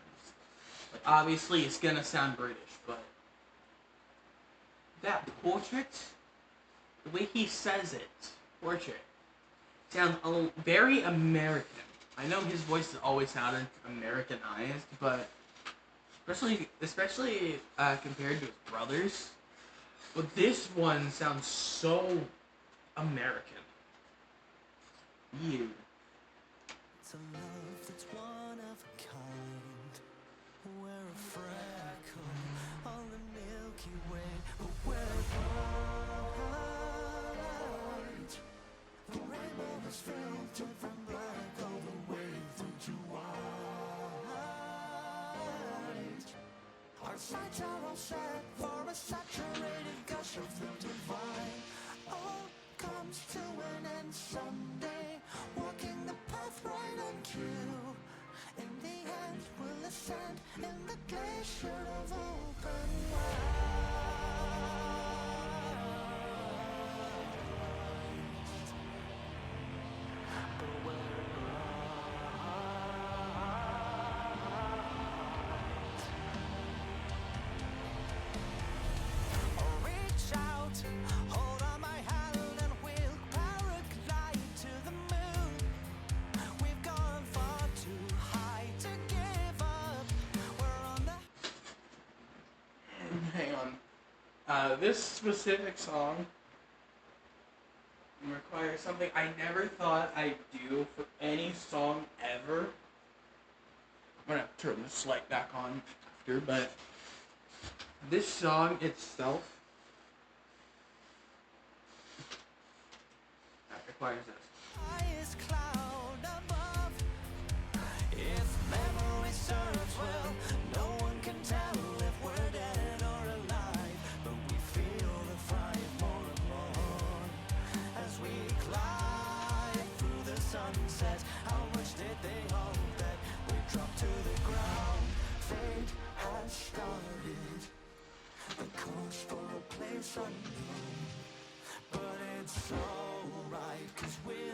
Like, obviously, it's gonna sound British, but that portrait, the way he says it, portrait, sounds very American. I know his voice has always sounded Americanized, but especially compared to his brothers, but this one sounds so American. You.
It's a love that's one of a kind. We're a freckle on the Milky Way, but we're bright. The rainbow is filtered from black all the way through to white. Our sights are all set for a saturated gush of the divine. All comes to an end someday, walking the path right on cue. In the end, we'll ascend in the glacier of open wide. But we're right. Reach out, hold on my hand, and we'll paraglide to the moon. We've gone far too high to give up. We're on the
Hang on. This specific song requires something I never thought I'd do for any song ever. I'm gonna turn this light back on after, but this song itself that requires this.
highest cloud above. If memory serves well, no one can tell if we're dead or alive. But we feel the fright more and more as we glide through the sunset. How much did they hope that we drop to the ground? Fate has started the course for a place unknown. But it's alright, 'cause we're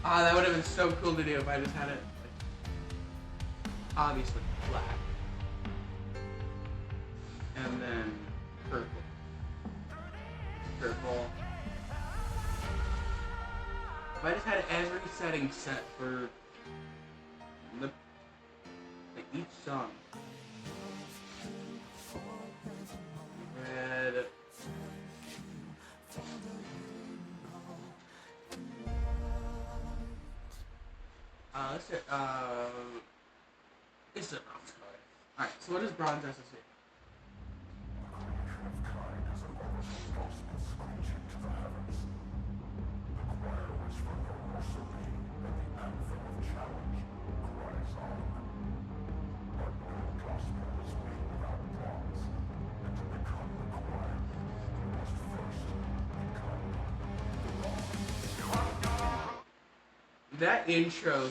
Ah, that would have been so cool to do if I just had it, obviously, black. And then purple. Purple. If I just had every setting set for each song. Red. Let's say, it's a bronze color. Alright, so what is bronze SSD? That intro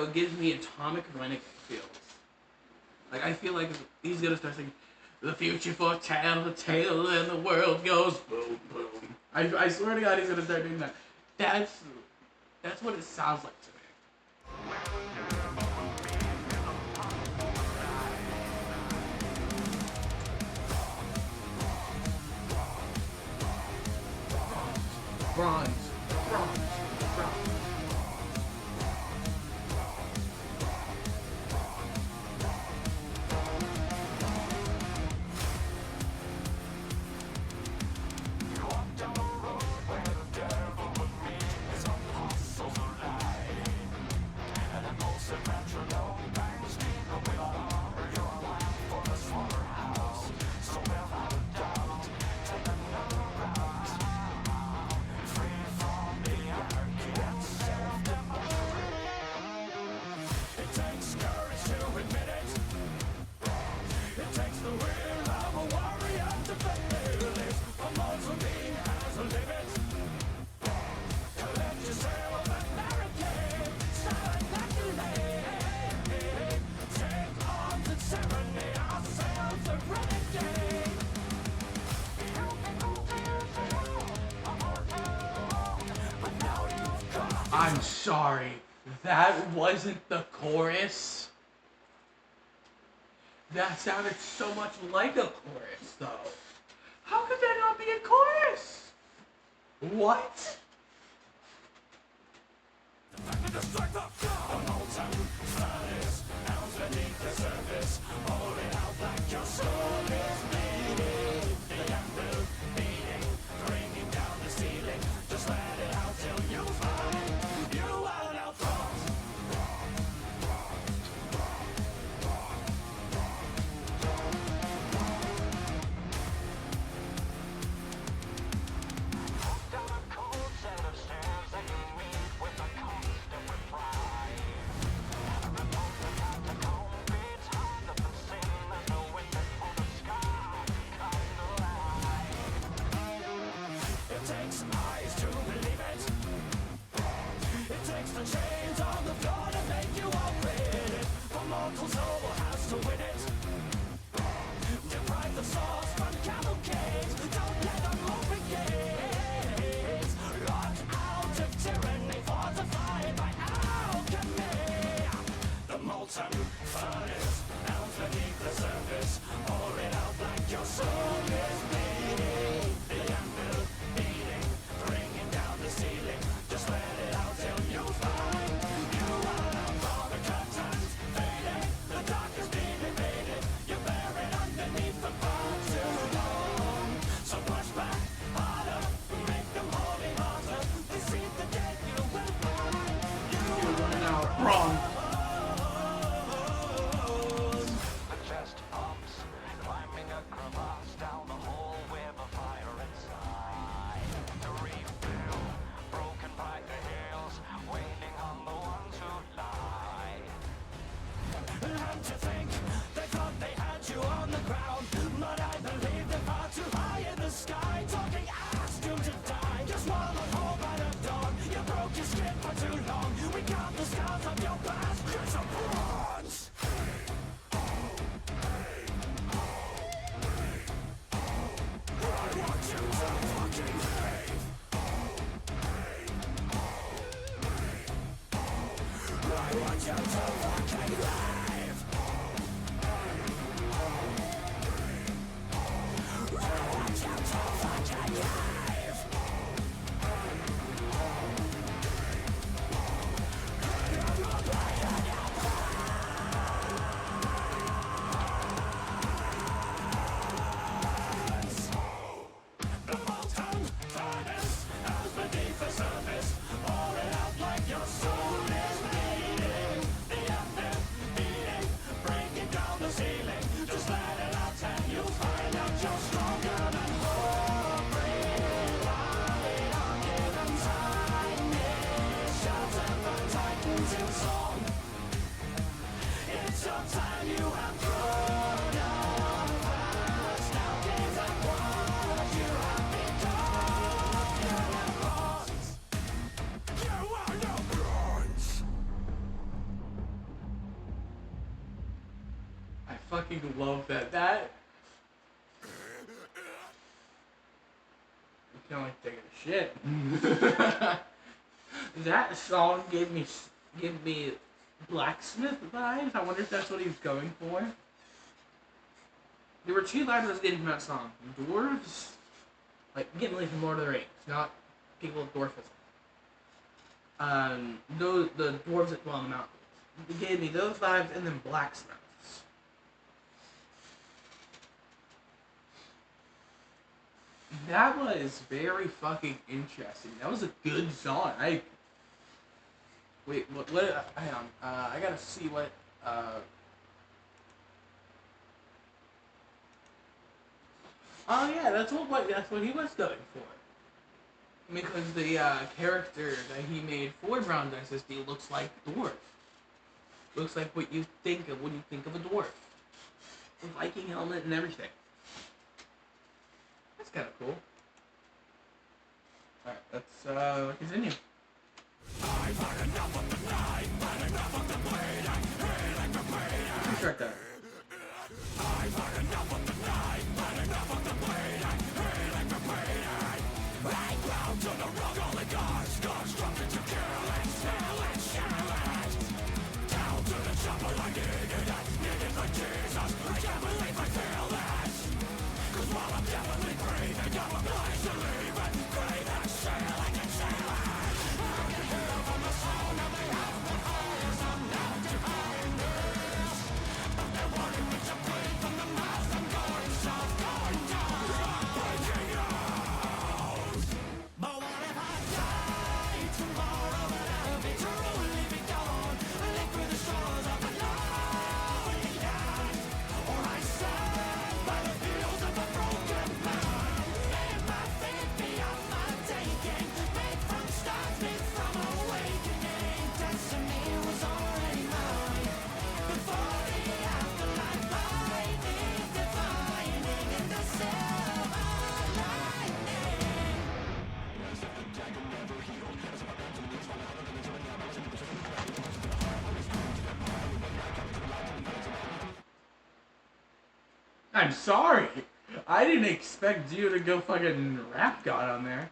gives me Atomic Renegade feels. Like I feel like he's gonna start singing the future foretell the tale and the world goes boom boom. I swear to God he's gonna start doing that. That's what it sounds like to me. Bronze. I'm sorry, that wasn't the chorus. That sounded so much like a chorus, though. How could that not be a chorus? What? fucking love that. That. You can like taking a shit. That song gave me blacksmith vibes. I wonder if that's what he was going for. There were two vibes I was getting from that song. Dwarves, like Gimli from Lord of the Rings, not people with dwarfism. The dwarves that dwell in the mountains. It gave me those vibes, and then blacksmiths. That was very fucking interesting. That was a good song. Wait, what, hang on. I gotta see what, oh yeah, that's what he was going for. Because the, character that he made for Brown's SSD looks like a dwarf. Looks like what you think of when you think of a dwarf. A Viking helmet and everything. That's kinda cool. Alright, let's, continue. I've had enough of the night, had enough of the bleeding, healing the bleeding. Let's that. I've had enough of the night, had enough of the bleeding, healing the bleeding. Background to the rock, all the gods, constructed to kill and steal and steal it. Down to the chopper, I needed like Jesus. I can't believe I feel this. Cause while I'm definitely breathing, I'm a place to leave it. Breathe and stealing and stealing. I'm sorry. I didn't expect you to go fucking rap god on there.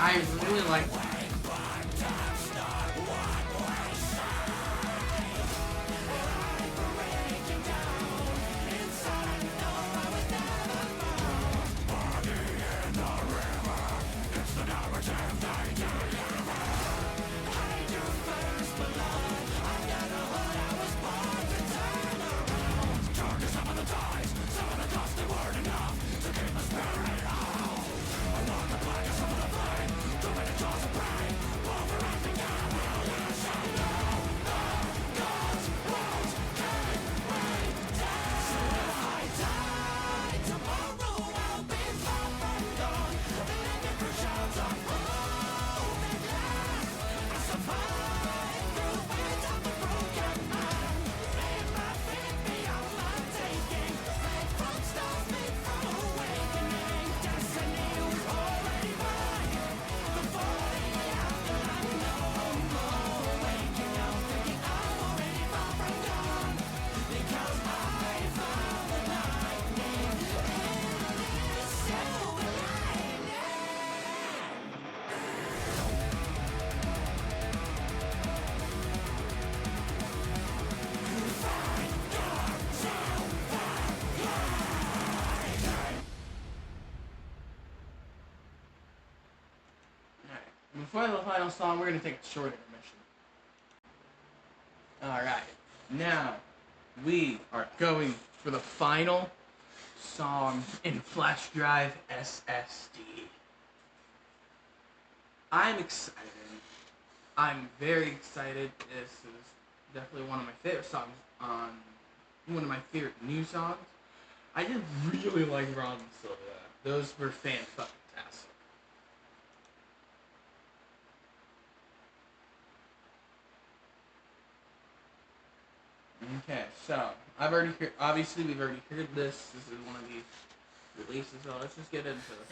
I really like that. To keep the spirit out. I'm not the blackest of the flame. To make the jaws of Before the final song, we're going to take a short intermission. Alright, now we are going for the final song in Flashdrive SSD. I'm excited. I'm very excited. This is definitely one of my favorite songs on one of my favorite new songs. I did really like Ron and Silva. Those were fan-fucking-tastic. Okay, so I've already heard. Obviously, we've already heard this. This is one of the releases. So let's just get into it.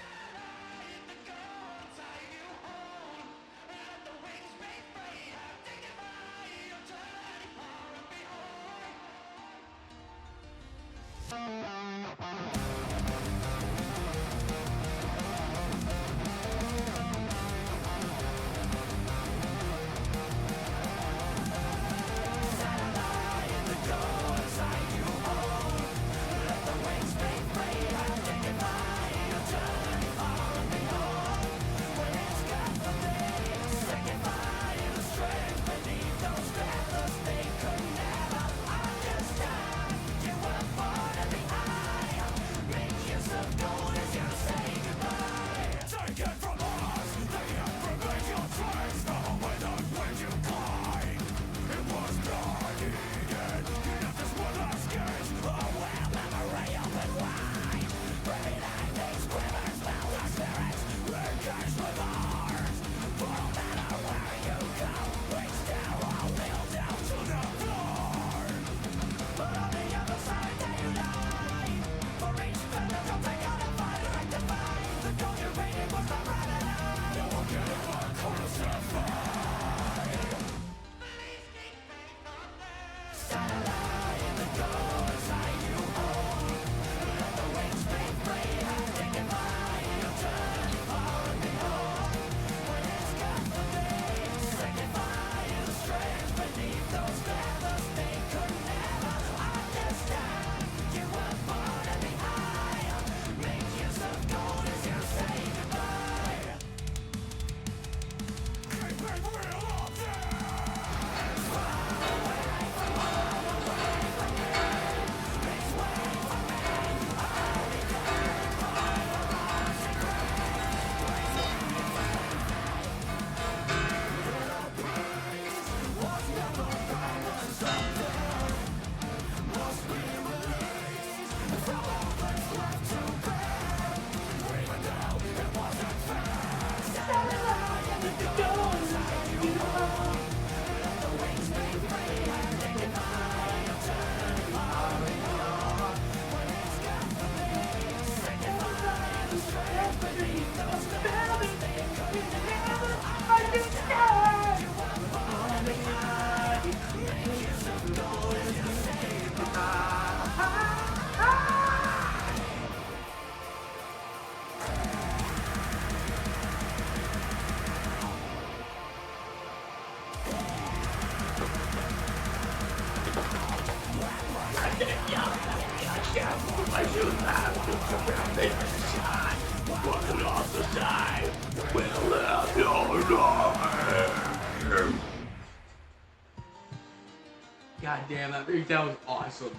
God damn, that was awesome.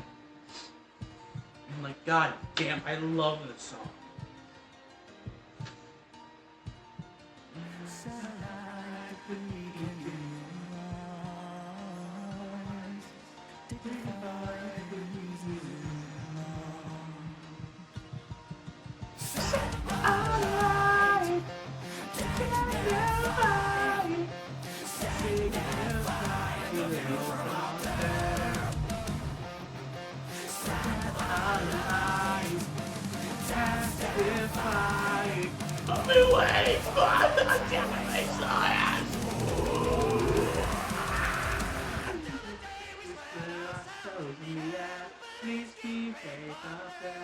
I'm like, god damn, I love this song. I've been waiting for the generation. Please keep faith up there.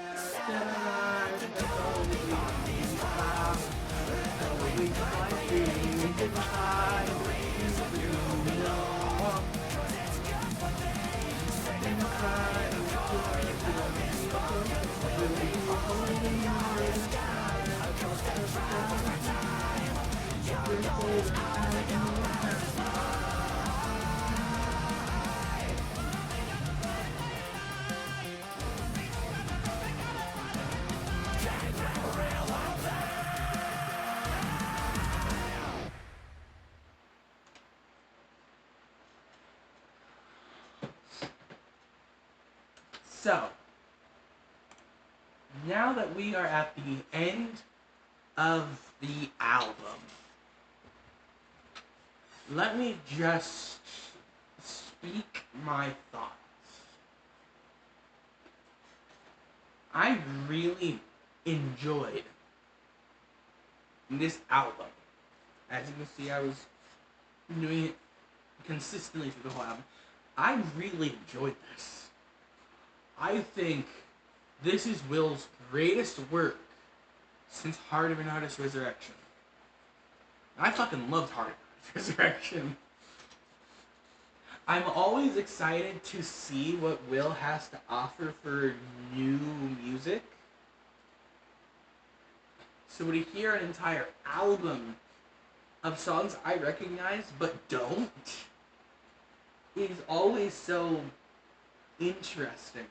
So, now that we are at the end of the album, let me just speak my thoughts. I really enjoyed this album. As you can see, I was doing it consistently through the whole album. I really enjoyed this. I think this is Will's greatest work since Heart of an Artist Resurrection. I fucking loved Heart of an Artist Resurrection. I'm always excited to see what Will has to offer for new music. So to hear an entire album of songs I recognize but don't is always so interesting.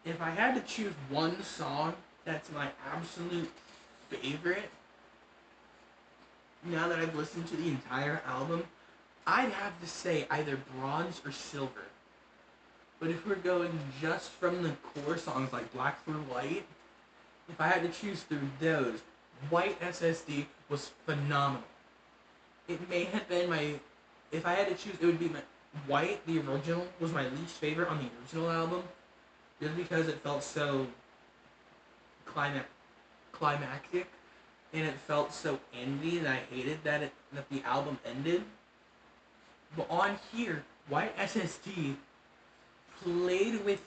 If I had to choose one song that's my absolute favorite, now that I've listened to the entire album, I'd have to say either Bronze or Silver. But if we're going just from the core songs like Black Through White, if I had to choose through those, White SSD was phenomenal. It may have been if I had to choose, it would be White, the original, was my least favorite on the original album. Just because it felt so climactic, and it felt so endy, and I hated that the album ended. But on here, White SSD played with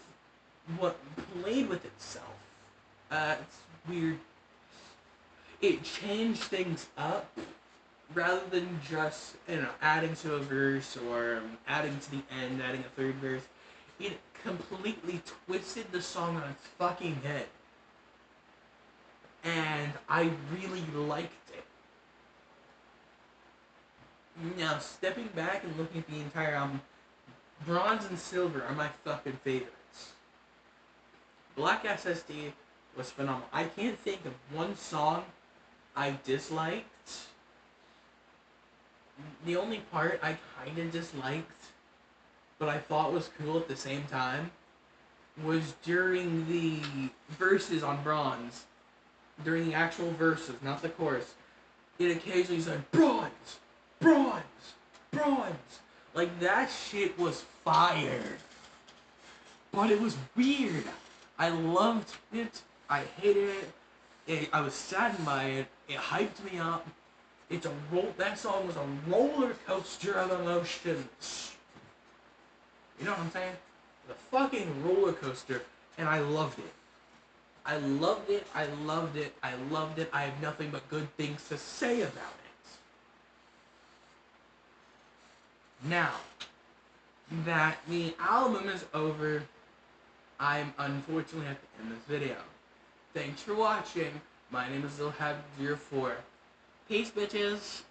itself. It's weird. It changed things up rather than just adding to a verse or adding to the end, adding a third verse. It completely twisted the song on its fucking head. And I really liked it. Now, stepping back and looking at the entire album, Bronze and Silver are my fucking favorites. Black SSD was phenomenal. I can't think of one song I disliked. The only part I kind of disliked, but I thought was cool at the same time, was during the verses on Bronze. During the actual verses, not the chorus. It occasionally said, Bronze! Bronze! Bronze! Like, that shit was fire. But it was weird. I loved it. I hated it. I was saddened by it. It hyped me up. That song was a roller coaster of emotions. You know what I'm saying? The fucking roller coaster, and I loved it. I loved it, I loved it, I loved it. I have nothing but good things to say about it. Now, that the album is over, I'm unfortunately at the end of this video. Thanks for watching. My name is Zilhab04. Peace, bitches.